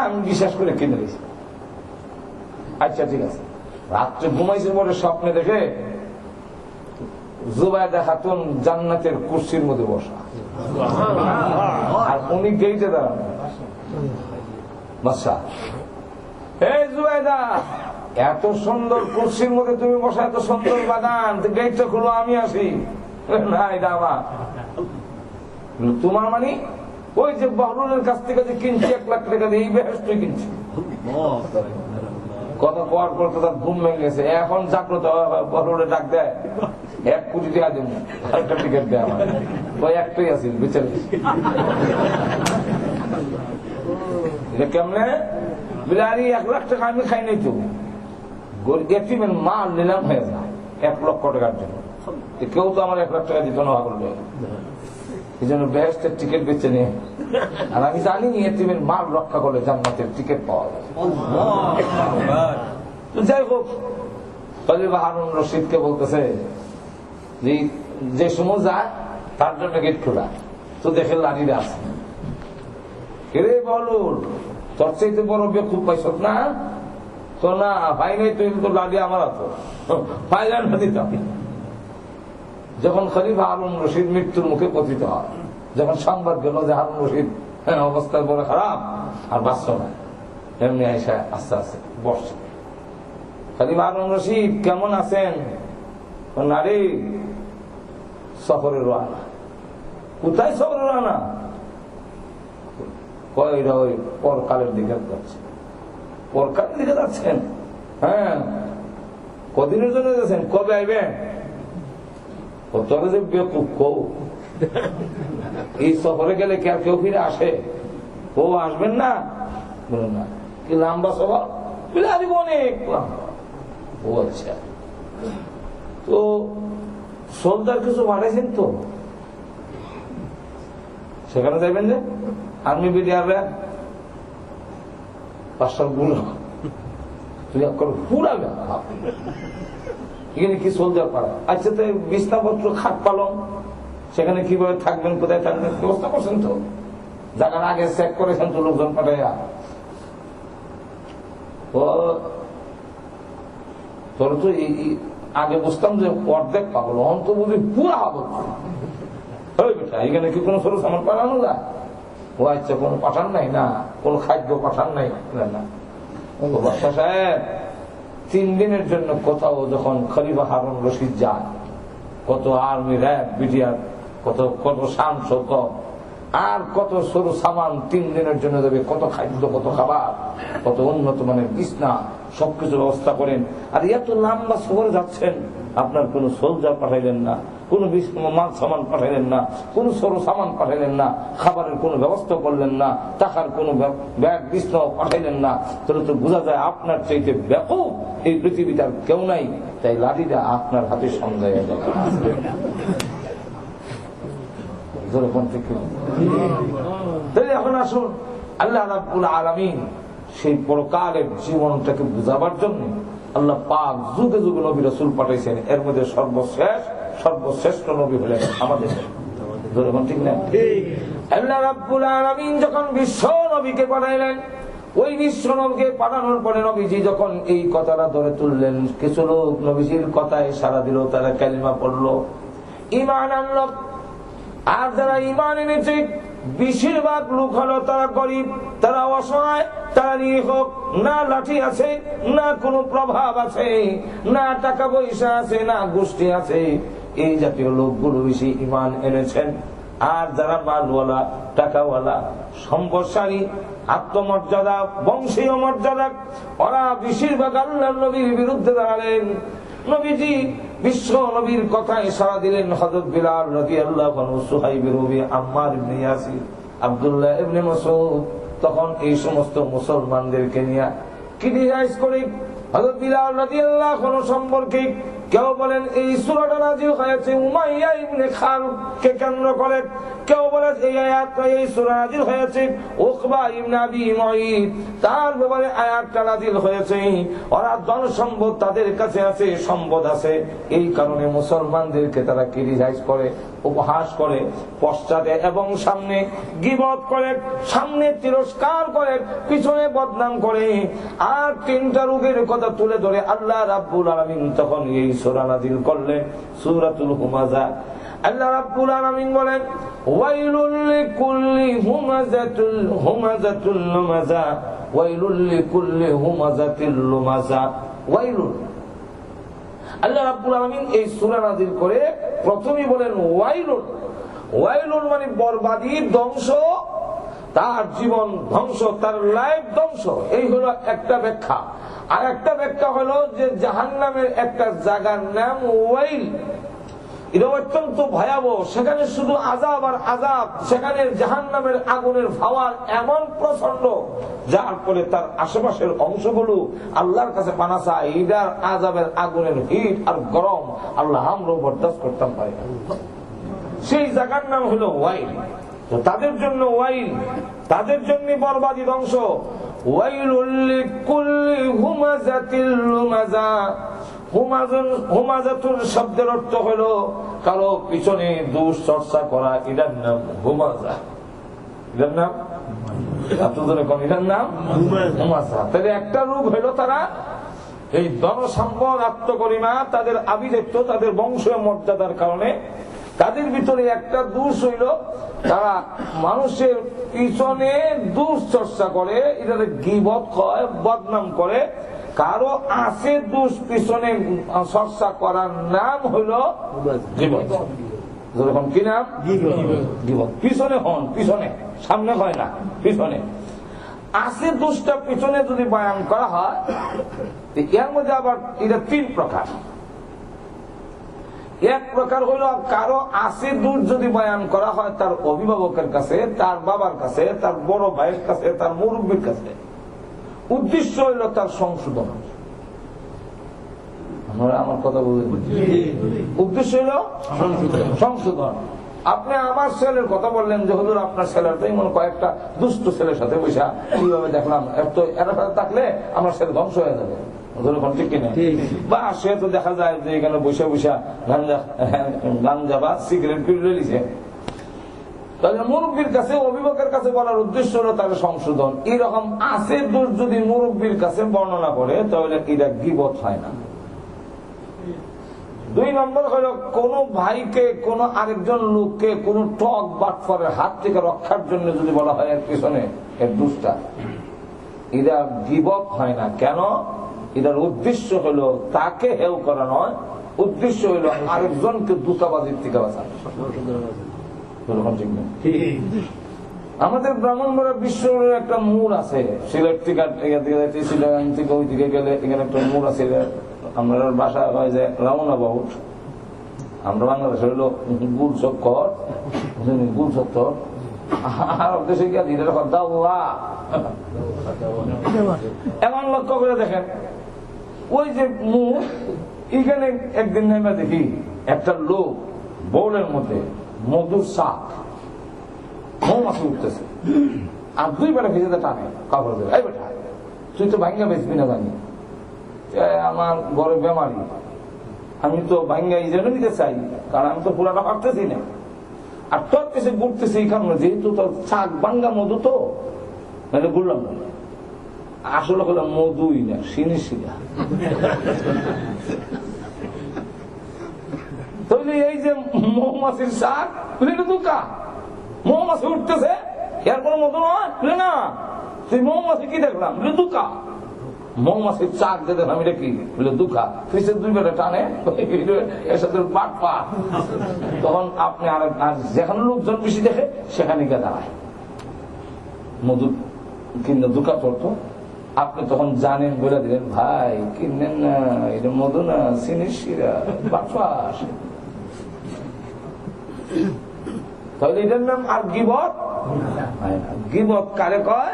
আমি বিশ্বাস করে কিনে গেছি। আচ্ছা ঠিক আছে, রাত্রে ঘুমাইছে পরে স্বপ্নে দেখে জুবাইদা খাতুন জান্নাতের কুরসির মধ্যে বসা, আর উনি গেইটে দাঁড়ানো। বাদশা, এই জুবাইদা, এত সুন্দর কুরসির মধ্যে তুমি বসা, এত সুন্দর বাগান, গেটটা খুলো, আমি আসি। না এটা আমার। তোমার মানে ওই যে বহরুলের কাছ থেকে যে কিনছি 1 লাখ টাকা দিয়ে, এই বেহেশত কিনছি। কথা কওয়ার পর তো তার ঘুম ভেঙে গেছে। এখন জাগ্রত বহরুলে ডাক দেয়, 1 কোটি টাকা দেব, আরেকটা টিকিট দেয় আমার। ওই একটাই আছে বেচারি। কেমনে বিলারি 1 লাখ টাকা আমি খাই নাই তো, এতিমের মাল নিলাম হয়ে যায় 1 লক্ষ টাকার জন্য। কেউ তো আমার 1 লাখ টাকা দিত না করবে, এই জন্য বেহেশতের টিকিট বেচে নিয়ে। আর আমি জানি এতিমের মাল রক্ষা করলে জান্নাতের টিকিট পাওয়া যায়। যাই হোক, খলিফা হারুন রশিদকে বলতেছে যে সময় যায় তার জন্য গেট খোলা, তো দেখে লাঠিরা আছে। রে বলুন, তোর চাইতে বড় খুব পাইছ না? তো না ভাই নাই, তুই তো লাঠি আমার হাত পাইলাম না দিতাম। যখন খলিফা হারুন রশিদ মৃত্যুর মুখে পতিত হয়, যখন সংবাদ গেল যে হারুন রশিদ অবস্থা বড় খারাপ আর বাঁচল না, এমনি আইসা আস্তে আস্তে বসছে। খলিফা হারুন রশিদ কেমন আছেন? নারী সফরে রওনা। কোথায় সফরে রওনা? কয়রা ওই পরকালের দিকে যাচ্ছে। পরকালের দিকে যাচ্ছেন? হ্যাঁ। কদিনের জন্য যাচ্ছেন? কবে আইবেন? এই সফরে গেলে কেউ ফিরে আসে? ও আসবেন না? বলুন না, কি লম্বা সফর? অনেক লম্বা। ও আচ্ছা, তো সোলজার কিছু বাড়াইছেন তো? সেখানে যাইবেন যে আর্মি বিডিআররা 500 গুলো পুরা এখানে কি সোলজার পাড়া? আচ্ছা, তো বিছনাপত্র খাট পালং সেখানে কিভাবে থাকবেন, কোথায় থাকবেন ব্যবস্থা করছেন তো? জায়গার আগে চেক করেছেন তো লোকজন পাঠাইয়া? তোর তো আগে বুঝতাম যে অর্ধেক পাগল, অন তো বুঝি পুরা পাগল। বেটা, এখানে কি কোনো সরু সামান পাঠানো যায়? ও আচ্ছা, কোনো পাঠান নাই? না। কোন খাদ্য পাঠান নাই? না। বাদশা সাহেব, 3 দিনের জন্য কোথাও যখন খলিফা হারুন রশিদ যায়, কত আর্মি র্যাব বিডিআর, কত শান শৌকত আর কত সরু সামান 3 দিনের জন্য দেবে, কত খাদ্য, কত খাবার, কত উন্নত মানের বিছনা, সবকিছু ব্যবস্থা করেন। আর এত লম্বা সফরে যাচ্ছেন, আপনার কোন সোলজার পাঠাইলেন না, কোন মাল সামান পাঠাইলেন না, কোন সরু সামান পাঠাইলেন না, খাবারের কোন ব্যবস্থা করলেন না, টাকার কোন ব্যাগ বিছনা পাঠাইলেন না। তাহলে তো বোঝা যায় আপনার চাইতে ব্যাপক এই পৃথিবীতে আর কেউ নাই। তাই লাঠিটা আপনার হাতে সমঝাইয়া যাবে। এখন আসুন, আল্লাহ রাব্বুল আলামিন সেই পরকালের জীবনটাকে বুঝাবার জন্য আল্লাহ পাক যুগে যুগে নবী রাসূল পাঠাইছেন। এর মধ্যে সর্বশ্রেষ্ঠ নবী হলেন আমাদের। ঠিক না? আল্লাহ রাব্বুল আলামিন যখন বিশ্ব নবীকে পাঠাইলেন, ওই বিশ্ব নবীকে পাঠানোর পরে নবীজি যখন এই কথাটা ধরে তুললেন, কিছু লোক নবীজির কথায় সাড়া দিল, তারা কালিমা পড়লো, ঈমান আনলো। আর যারা ঈমান এনেছে বেশিরভাগ লোক হলো তারা গরিব, তারা অসহায়, তারা নিরীহ। না লাঠি আছে, না কোনো প্রভাব আছে, না টাকা পয়সা আছে, না গোষ্ঠী আছে। এই জাতীয় লোকগুলো বেশি ঈমান এনেছেন। আর যারা মালওয়ালা, টাকাওয়ালা, সম্পদশালী, আত্মমর্যাদা, বংশীয় মর্যাদা, ওরা বেশিরভাগ আল্লাহর নবীর বিরুদ্ধে দাঁড়ালেন। নবীজি বিশ্ব নবীর কথায় সাড়া দিলেন। হযরত বিলাল রাদিয়াল্লাহু আনহু, সুহাইব রাবি, আম্মার ইবনে ইয়াসির, আব্দুল্লাহ ইবনে মাসউদ তখন এই সমস্ত মুসলমানদেরকে নিয়ে ক্রিটিসাইজ করে হযরত বিলাল রাদিয়াল্লাহু আনহু সম্পর্কে কেউ বলেন এই সূরাটা নাযিল হয়েছে উমাইয়া ইবনে খালদকে কেন্দ্র করে, কেউ বলে এই আয়াতটা এই সূরা নাযিল হয়েছে উকবা ইবনে আবি মুঈত তার ব্যাপারে আয়াতটা নাযিল হয়েছে। ওরা ধন সম্পদ তাদের কাছে আছে, সম্পদ আছে, এই কারণে মুসলমানদেরকে তারা ক্রিটিসাইজ করে, উপহাস করে, পশ্চাতে এবং সামনে গীবত করে, সামনে তিরস্কার করে, পিছনে বদনাম করে। আর তিনটা রোগের কথা তুলে ধরে আল্লাহ রাব্বুল আলামিন তখন এই সূরা নাযিল করলেন, সূরাতুল হুমাযা। আল্লাহ রাব্বুল আলামিন বলেন ওয়াইলুল লিকুল্লি হুমাযাতুল লুমাযা ওয়াইলুল লিকুল্লি হুমাযাতিল লুমাযা। ওয়াইলুল, আল্লাহ রাব্বুল আলামিন এই সূরা নাযিল করে প্রথমেই বলেন ওয়াইলুল। ওয়াইলুল মানে বরবাদি, ধ্বংস, তার জীবন ধ্বংস, তার লাইফ ধ্বংস। এই হলো একটা ব্যাখ্যা। আর একটা ব্যাখ্যা হলো যে জাহান্নামের একটা জায়গার নাম ওয়াইল, এটা অত্যন্ত ভয়াবহ, সেখানে শুধু আযাব আর আযাব, সেখানে জাহান্নামের আগুনের ফাওয়ার এমন প্রচন্ড যার ফলে তার আশেপাশের অংশগুলো আল্লাহর কাছে পানা চায়। এইটার আযাবের আগুনের হিট আর গরম আল্লাহ আমরা বরদাস্ত করতে পারি না। সেই জায়গার নাম হলো ওয়াইল। তো তাদের জন্য ওয়াইল, তাদের জন্য বরবাদি, ধ্বংস। ওয়াইলুল লিকুল্লি হুমাযাতিল লুমাযা। হুমাযাতুর শব্দের অর্থ হলো কারো পিছনে দুশ্চর্চা করা, এটার নাম হুমাযা। এটার নাম এটার নাম হুমাযা। তাহলে একটা রূপ হলো তারা এই ধন সম্পদ আত্মগরিমা তাদের আবির্ভূত, তাদের বংশীয় মর্যাদার কারণে তাদের ভিতরে একটা দোষ হইল তারা মানুষের পিছনে দুশ্চর্চা করে, এটাকে গীবত কয়, বদনাম করে। কারো আছে দোষ পিছনে চর্চা করার নাম হইল গীবত। যেরকম কি নাম? গীবত। পিছনে হন, পিছনে, সামনে হয় না, পিছনে আছে দোষটা পিছনে যদি বয়ান করা হয়, এর মধ্যে আবার এটা তিন প্রকার। এক প্রকার হইল কারো আছে দোষ যদি বয়ান করা হয় তার অভিভাবকের কাছে, তার বাবার কাছে, তার বড় ভাইয়ের কাছে, তার মুরব্বীর কাছে, উদ্দেশ্য হইল তার সংশোধন। আমার কথা বলবেন, উদ্দেশ্য হইল সংশোধন। আপনি আমার ছেলের কথা বললেন যে হুজুর আপনার ছেলের তো এমন কয়েকটা দুষ্ট ছেলের সাথে বসা কিভাবে দেখলাম, এত এর সাথে থাকলে আমার ছেলে ধ্বংস হয়ে যাবে। ঠিক কিনা? বা সে তো দেখা যায় যে এখানে বসে বসা গাঞ্জা বা সিগারেট পিড়ে নিছে। তাহলে মুরব্বীর কাছে, অভিভাবকের কাছে বলার উদ্দেশ্য হলো তার সংশোধন। এরকম আছে দোষ যদি মুরব্বীর কাছে বর্ণনা করে তাহলে এটা গীবত হয় না। দুই নম্বর হলো কোন ভাইকে, কোন আরেকজন লোককে কোন টক বাটফারের হাত থেকে রক্ষার জন্য যদি বলা হয় এর পিছনে এর দোষটা, এটা গীবত হয় না। কেন? এটার উদ্দেশ্য হলো তাকে হেও করা নয়, উদ্দেশ্য হলো আরেকজনকে দূতাবাজির থেকে বাঁচানো। আমাদের ব্রাহ্মণবাড়া বিশ্বের একটা মোড় আছে, সিলেট থেকে চিটাগাং থেকে ওই দিকে গেলে এখানে একটা মোড় আছে, আমরা বাসা হয় যে রাউন্ড অ্যাবাউট। আমরা বাংলাদেশে হইলো গুল চক্কর, গুল চত্বর। আরব দেশে গিয়ে লিডার দাওয়া। এমন লক্ষ্য করে দেখেন ওই যে মোড়, এখানে একদিন নেমে দেখি একটা লোক বোর্ডের মধ্যে মধুর শাক মৌমাছি উঠতেছে, আর দুই বেটা ভিজেতে টানে কাপড় দেবে। এই বেটা তুই তো ভাঙ্গা বেচবি না জানি, আমার ঘরে বেমারি, আমি তো ভাঙ্গা এই জন্য নিতে চাই কারণ আমি তো পুরাটা পারতেছি না। আর তোর কাছে ঘুরতেছি এই কারণে যেহেতু তোর শাক ভাঙ্গা মধু তো মানে ঘুরলাম না, আসলে হলো মধুই না, সিনিসিরা। তাহলে এই যে মৌমাছির শাক এটা দুকা, মৌমাছি উঠতেছে এর কোনো মধু নয় না, সেই মৌমাছি কি দেখলাম দুকা, মৌমাছির চাক যে দেখলাম এটা কি দুকা, ফিসের দুই বেটা টানে এর সাথে পাট পা। তখন আপনি আর যেখানে লোকজন বেশি দেখে সেখানে গিয়ে দাঁড়ায় মধু কিনে দুকা চড়তো। আপনি তখন জানেন, বলে দিলেন ভাই কিনেন না, এটা মধু না, সিনিসিরা বাকফাস। তাহলে এটার নাম আর গীবত। গীবত কারে কয়?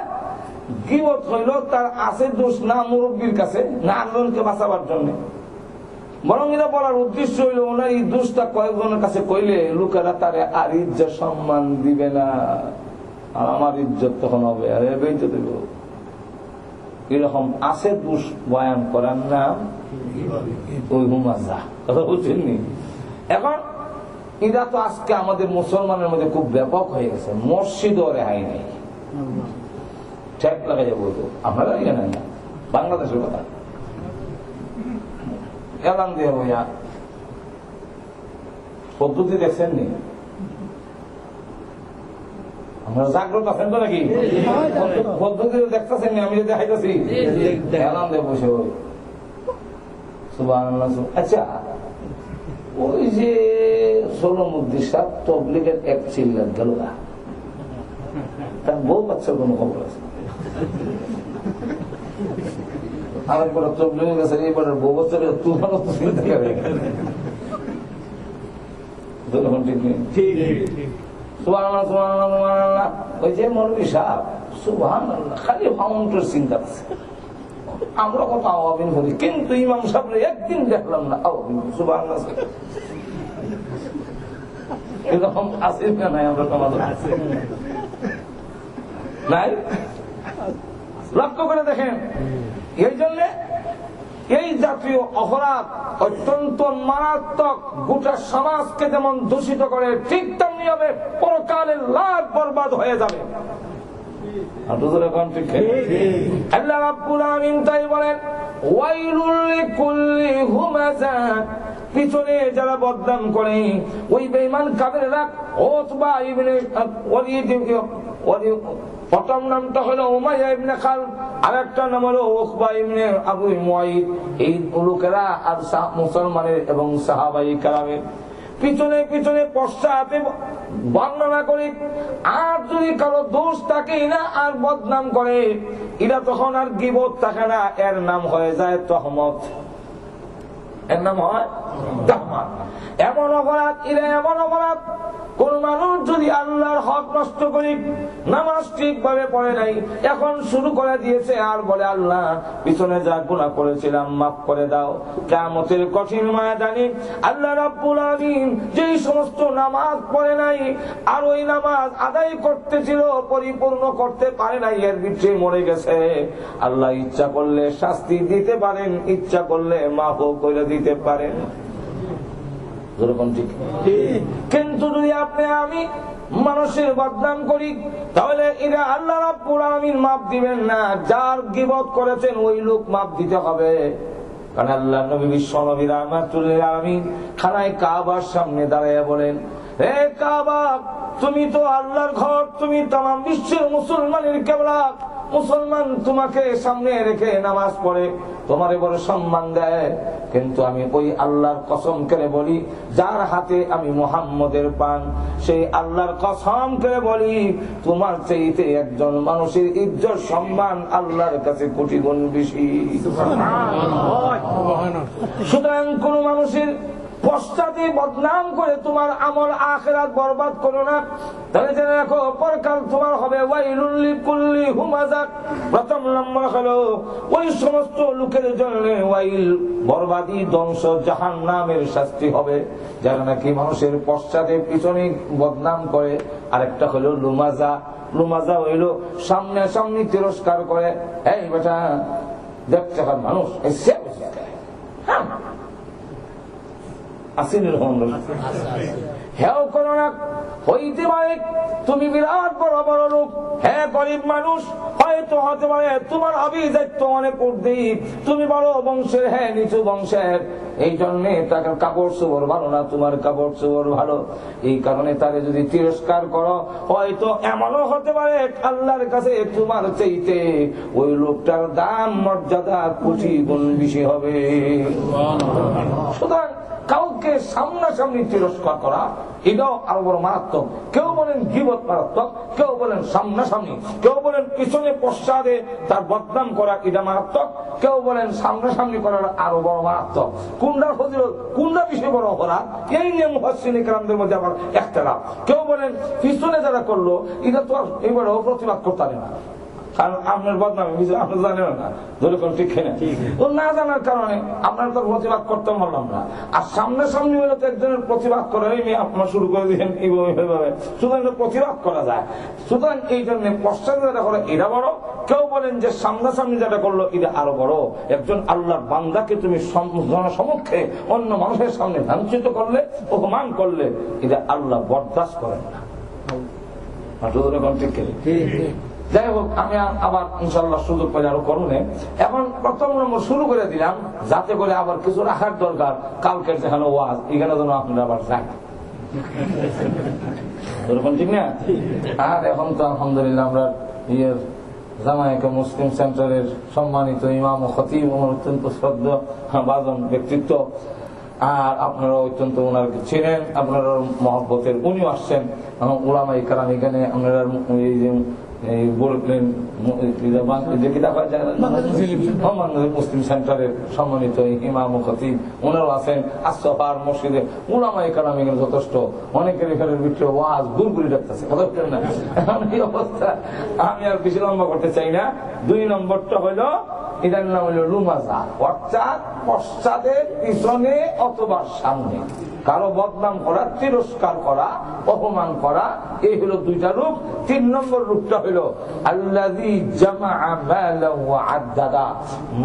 গীবত হইল তার আছে দোষ না মুরব্বীর কাছে না আরেকজনকে বাঁচাবার জন্য, বরং এটা বলার উদ্দেশ্য হইল ওনার এই দোষটা কয়েকজনের কাছে কইলে লোকেরা তারে আর ইজ্জত সম্মান দিবে না, আর আমার ইজ্জত তখন হবে, আর এবেই তো দেব। এরকম আছে দোষ বয়ান করার নাম ওই হুমাজা, কথা বুঝছেননি? এখন এটা তো আজকে আমাদের মুসলমানের মধ্যে খুব ব্যাপক হয়ে গেছে, মসজিদও রেহাই নেই। ঠিক লাগাই যাবো তো আপনারা জানেন না, বাংলাদেশের কথা এলান দিয়ে ভাইয়া পদ্ধতি দেখছেন নি? আপনারা জাগ্রত আছেন তো নাকি? পদ্ধতি দেখতেছেন নি? আমি যে দেখাইতেছি এলান দিয়ে বসে সুবহানাল্লাহ। আচ্ছা, ওই যে সোলমুদ্দিন সাহেব তবলিগের এক চিল্লার গেল না, তার বউ বাচ্চার কোন খবর আছে? আরেকবার তবলিগে গেছে, এইবার বউ বাচ্চার তুমারও তো চিন্তা করে সুবহানাল্লাহ সুবহানাল্লাহ সুবহানাল্লাহ। ওই যে মৌলভী সাহেব সুবহানাল্লাহ খালি ফাউন্ডের চিন্তা আছে। আমরা কত আওয়াবিন করি, কিন্তু ইমাম সাহেব একদিন দেখলাম না আওয়াবিন। সুবহানাল্লাহ, এরকম আছে না? নাই, আমরা তোমাদের নাই, লক্ষ্য করে দেখেন। এই জন্য এই জাতীয় অপরাধ অত্যন্ত মারাত্মক, গোটা সমাজকে যেমন দূষিত করে ঠিক তেমনি হবে পরকালের লাভ বরবাদ হয়ে যাবে। আল্লাহ রাব্বুল আলামিন তাই বলেন, ওয়াইলুল লিকুল্লি হুমাযা, পিছনে যারা বদনাম করে ওই বেঈমান কাফেররা। উতবা ইবনে ওয়ালিদ, প্রথম নামটা হলো উমাইয়া ইবনে খালদ, আরেকটা নাম হলো উকবা ইবনে আবু মুআইদ। এই লোকেরা আর মুসলমানের এবং সাহাবায়ে কেরামের পিছনে পিছনে পশ্চাতে বর্ণনা করে, আর যদি কারো দোষ থাকে না আর বদনাম করে, এটা তখন আর গীবত থাকে না, এর নাম হয়ে যায় তহমত, এর নাম হয় তহমত। এমন অপরাধ, এরা এমন অপরাধ, কোন মানুষ যদি আল্লাহর হক নষ্ট করি, নামাজ ঠিকভাবে পড়ে নাই, এখন শুরু করে দিয়েছে আর বলে আল্লাহ পিছনে যা গুনাহ করেছিলাম মাফ করে দাও, কিয়ামতের কঠিন ময়দানে আল্লাহ রাব্বুল আলামিন যেই সমস্ত নামাজ পড়ে নাই আর ওই নামাজ আদায় করতেছিল পরিপূর্ণ করতে পারে নাই, এর ভিতরে মরে গেছে, আল্লাহ ইচ্ছা করলে শাস্তি দিতে পারেন, ইচ্ছা করলে মাফও করে দিতে পারেন। কিন্তু যদি আপনি আমি মানুষের বদনাম করি, তাহলে এরা আল্লাহ রাব্বুল আলামিন মাফ দিবেন না, যার গীবত করেছেন ওই লোক মাফ দিতে হবে। কারণ আল্লাহ নবী বিশ্ব নবী রাহমাতুল লিল আলামিন খানায় কাবার সামনে দাঁড়িয়ে বলেন, হে কাবা, তুমি তো আল্লাহর ঘর, তুমি তামাম বিশ্বের মুসলমানের কিবলা, মুসলমান তোমাকে সামনে রেখে নামাজ পড়ে, তোমারে বড় সম্মান দেয়, কিন্তু আমি ওই আল্লাহর কসম করে বলি যার হাতে আমি মুহাম্মদের পান, সেই আল্লাহর কসম করে বলি তোমার চাইতে একজন মানুষের ইজ্জত সম্মান আল্লাহর কাছে কোটি গুণ বেশি। সুতরাং কোন মানুষের পশ্চাতে বদনাম করে তোমার আমল আখিরাত বরবাদ করো না, তাহলে জেনে রাখো পরকাল তোমার হবে ওয়াইলুল লিকুল্লি হুমাযা। প্রথম নম্বর হলো ওই সমস্ত লোকের জন্য ওয়াইল, বরবাদি, ধ্বংস, জাহান্নামের শাস্তি হবে যারা নাকি মানুষের পশ্চাতে পিছনে বদনাম করে। আরেকটা হলো লুমাজা, লুমাজা হইল সামনে সামনে তিরস্কার করে, এই বেটা দেখতে হয় মানুষ হেও করো না। হইতে পারে তুমি বিরাট বড় বড় লোক, হ্যাঁ গরিব মানুষ, হয়তো হতে পারে তোমার আভিজাত্য অনেক ঊর্ধ্বে, তুমি বড় বংশের, হ্যাঁ নিচু বংশের, এই জন্য তার কাপড় চোপড় ভালো না, তোমার কাপড় চোপড় ভালো, এই কারণে তারে যদি তিরস্কার করো, হয়তো এমনও হতে পারে আল্লাহর কাছে তোমার চাইতে ওই লোকটার দাম মর্যাদা কোটি গুণ বেশি হবে। সুতরাং কাউকে সামনাসামনি তিরস্কার করা এটাও আরো বড় মারাত্মক। কেউ বলেন গীবত মারাত্মক, কেউ বলেন সামনাসামনি, কেউ বলেন পিছনে পশ্চাতে তার বদনাম করা এটা মারাত্মক, কেউ বলেন সামনাসামনি করার আরো বড় মারাত্মক। কোনটার ফজিলত, কোনটা বেশি বড় অপরাধ, এই নিয়ে মুফাসসিরিন কেরামদের মধ্যে আবার ইখতিলাফ। কেউ বলেন পিছনে যারা করলো এটা তো আর এইবারও প্রতিবাদ করতে পারে না, কারণ আপনার বদনামে আপনি জানেন না, ধরে কোন ঠিক কিনা। ও না জানার কারণে আপনার তো প্রতিবাদ করতে পারলাম না। আর সামনে সামনে হলে তো একজনের প্রতিবাদ করে আপনার শুরু করে দিয়েছেন এইভাবে, সুতরাং প্রতিবাদ করা যায়। সুতরাং এই জন্য পশ্চাৎ যেটা করে এটা বড়, কেউ বলেন যে সামনাসামনি যেটা করলো এটা আরো বড়। একজন আল্লাহর বান্দাকে তুমি জনসমক্ষে অন্য মানুষের সামনে লাঞ্ছিত করলে, অপমান করলে, এটা আল্লাহ বরদাস্ত করেন না। যাই হোক, আমি আবার ইনশাল্লাহ সুযোগ পেলে আরো করুনে। এখন প্রথম নম্বর শুরু করে দিলাম, যাতে করে আবার কিছু রাখার দরকার, কালকের যেখানে ওয়াজ এখানে যেন আপনারা আবার যান, ঠিক না? আর এখন তো আলহামদুলিল্লাহ আমরা ইয়ের জামায়াতে মুসলিম সেন্টারের সম্মানিত ইমাম ও খতিব, অত্যন্ত শ্রদ্ধা বাজন ব্যক্তিত্ব, আর আপনারা অত্যন্ত ওনাকে ছিলেন, আপনারা মহব্বতের উনিও আসছেন। ওলামাই কারাম এখানে আপনারা এই যে বললেন মুসলিম সেন্টারের সম্মানিত ইমাম ও খতিব ওনারও আছেন। আসফার মসজিদে ওলামাই কারাম এখানে যথেষ্ট, অনেকের এখানের ভিতরে ওয়াজ গুড়গুড়ি ডাকতেছে, কথা বলছেন না? এই অবস্থা আমি আর বেশি লম্বা করতে চাই না। 2 নম্বরটা হলো এটার নাম হলো রুমাজা, অর্থাৎ পশ্চাদের পিছনে অথবা সামনে কারো বদনাম করা, তিরস্কার করা, অপমান করা, এই হলো 2টা রূপ। 3 নম্বর রূপটা হলো আল্লাযী জামাআ মালান ওয়া আদ্দাদা,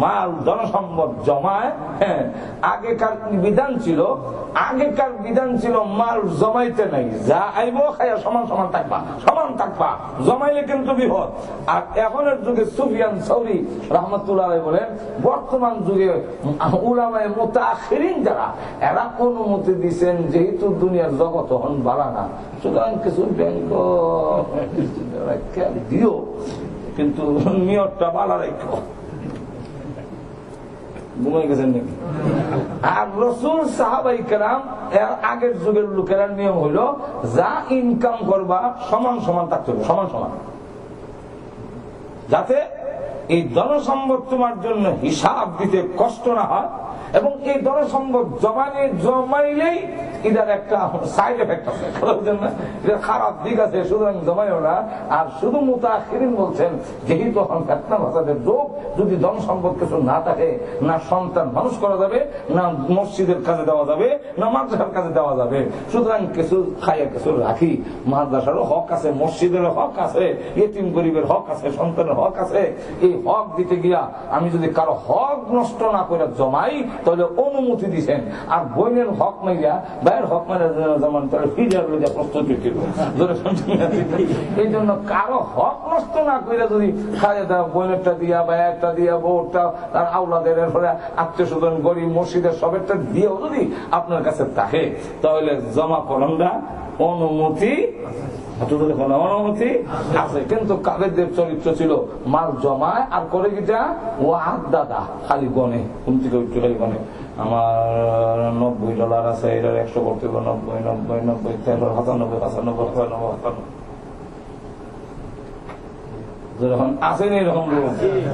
মাল ধনসম্পদ জমায়। আগেকার বিধান ছিল মাল জমাইতে নাই, যা আইব খায়া সমান সমান থাকবা, জমাইলে কিন্তু বিপদ। আর এখনের যুগে সুফিয়ান সাউরি রাহমাতুল্লাহ আলাইহি বলেন, বর্তমান যুগে উলামায়ে মুতাআখিরিন যারা, এরা অনুমতি দিয়েছেন যেহেতু দুনিয়ার জগৎ হন বাড়া না, সুতরাং কিছু ব্যাংক দিও, কিন্তু নিয়তটা বাড়া রাখো। ঘুমাই গেছেন নাকি? আর রাসূল সাহাবায়ে কেরাম এর আগের যুগের লোকেরা নিয়ম হইল, যা ইনকাম করবা সমান সমান থাকতে হবে, সমান সমান, যাতে এই ধনসম্পদ তোমার জন্য হিসাব দিতে কষ্ট না হয়। এবং এই ধনসম্পদ জমাইলেই এটার একটা সাইড এফেক্ট আছে, এটার খারাপ দিক আছে, সুতরাং জমাইও না। আর শুধু মুতাআখিরিন বলছেন, যেহেতু এখন ফিতনা ফাসাদের যুগ, যদি ধন সম্পদ কিছু না থাকে, না সন্তান মানুষ করা যাবে, না মসজিদের কাজে দেওয়া যাবে, না মাদ্রাসার কাজে দেওয়া যাবে, সুতরাং কিছু খাইয়া কিছু রাখি। মাদ্রাসারও হক আছে, মসজিদেরও হক আছে, ইয়েতিম গরিবের হক আছে, সন্তানের হক আছে। এই হক দিতে গিয়া আমি যদি কারো হক নষ্ট না করে জমাই, তাহলে অনুমতি দিচ্ছেন। আর বইনের হক মাইয়া, ভাইয়ের হক মাইয়া যেমন ফিজার লইয়া প্রস্তুতি ছিল, এই জন্য কারো হক নষ্ট না করে যদি খাইয়া দেওয়া, বইনেরটা দিয়া, ভাইয়েরটা দিয়া, বউরটা, তার আওলাদের, আত্মীয় স্বজন, গরিব, মসজিদের সবেরটা দিয়েও যদি আপনার কাছে থাকে, তাহলে জমা করণটা অনুমতি আছে। কিন্তু কাদেরদের চরিত্র ছিল মাল জমায় আর করে কিটা ও আদাদা, খালি গনে, কোন থেকে খালি গনে, আমার $90 আছে, এটার 100 করতে 90, 90, 90, 95, 95, যখন আসেন এরকম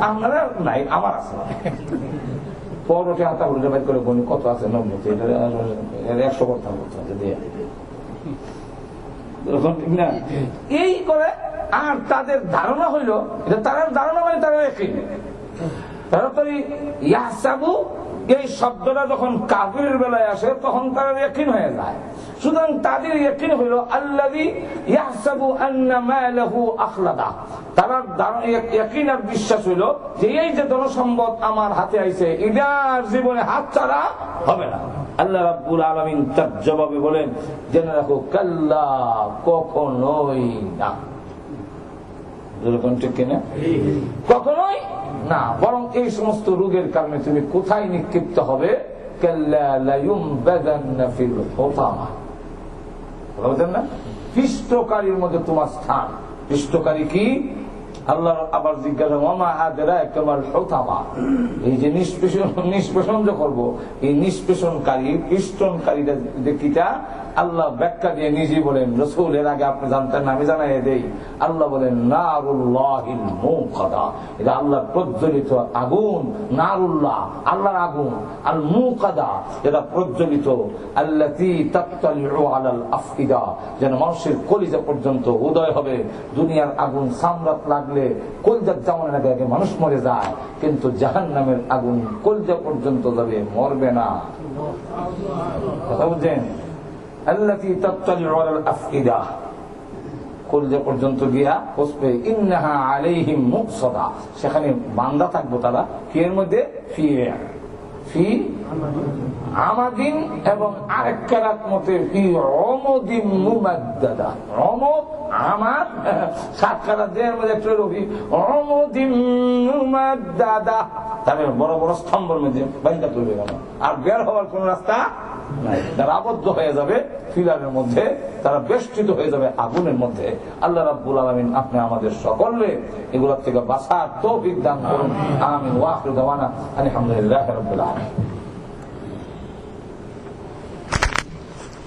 আপনারা নাই, আমার আছে। পরোটে হাতা উল্টে বাইর করে গনি কত আছে, 90, এটা 100 করতে হবে দিয়ে, এই করে। আর তাদের ধারণা হইল, এটা তারা ধারণা মানে তারা একই, তারা তো ইয়াহসাবু এই শব্দটা যখন কাফিরের বেলায় আসে তখন তারা ইয়াকিন হয়ে যায়। সুতরাং তাদের ইয়াকিন হইল আল্লাযী ইয়াহসাবু আন্না মালাহু আখলাদা, তারা ইয়াকিন আর বিশ্বাস হইল যে এই যে ধনসম্পদ আমার হাতে আইছে, এটার জীবনে হাত ছাড়া হবে না। আল্লাহ রাব্বুল আলামিন তার জবাবে বলেন, জেনে রাখো, কাল্লা, কখনোই না। ঠিক কিনা? কখনোই না, বরং এই সমস্ত রোগের কারণে তুমি কোথায় নিক্ষিপ্ত হবে? কাল্লা লা ইউমবাদান্না ফিল হুতামা, বুঝলেন না? পিষ্টকারীর মধ্যে তোমার স্থান। পিষ্টকারী কি? আল্লাহ আবার জিজ্ঞাসা, ওয়ামা আদরাকা মাল হুতামা, এই যে নিষ্পেষণ যে করবো, এই নিষ্পেষণকারী, পিষ্টনকারীটা কিটা? আল্লাহ ব্যাখ্যা দিয়ে নিজে বলেন, রাসূল এর আগে আপনি জানতেন না, আমি জানাই দেই। আল্লাহ বলেন নারুল্লাহিল মুকাদা, এটা আল্লাহর প্রজ্বলিত আগুন। নারুল্লাহ আল্লাহর আগুন, আল মুকাদা এটা প্রজ্বলিত, আল্লাতী তাত্তালিউ আলাল আফইদা, যেন মানুষের কলিজা পর্যন্ত উদয় হবে। দুনিয়ার আগুন সামরাত লাগলে কলিজার যেমন আগে মানুষ মরে যায়, কিন্তু জাহান্নামের আগুন কলিজা পর্যন্ত যাবে, মরবে না। কথা বুঝছেন? আল্লাতী তাত্তালিউ আলাল আফইদা, কলিজা পর্যন্ত গিয়া বসবে। ইন্নাহা আলাইহিম মুকসাদা, সেখানে বান্দা থাকবো তারা কি এর মধ্যে, ফি আমাদিন, এবং আরেক কেরাত মতে ফি উমদিন মুমাদ্দাদা। উমদ আমার সাত কারাত দেহের মধ্যে ট্রেরবি উমদিন মুমাদ্দাদা, তবে বড় বড় স্তম্ভের মধ্যে বাইন্দা তুলবে কেন, আর বের হওয়ার কোন রাস্তা নাই। তারা আবদ্ধ হয়ে যাবে ফিলারের মধ্যে, তারা বেষ্টিত হয়ে যাবে আগুনের মধ্যে। আল্লাহ রাব্বুল আলামিন আপনি আমাদের সকলকে এগুলোর থেকে বাঁচার তৌফিক দান করুন। আমিন। ওয়া আখিরু দাওয়ানা আলহামদুলিল্লাহি রাব্বিল আলামিন।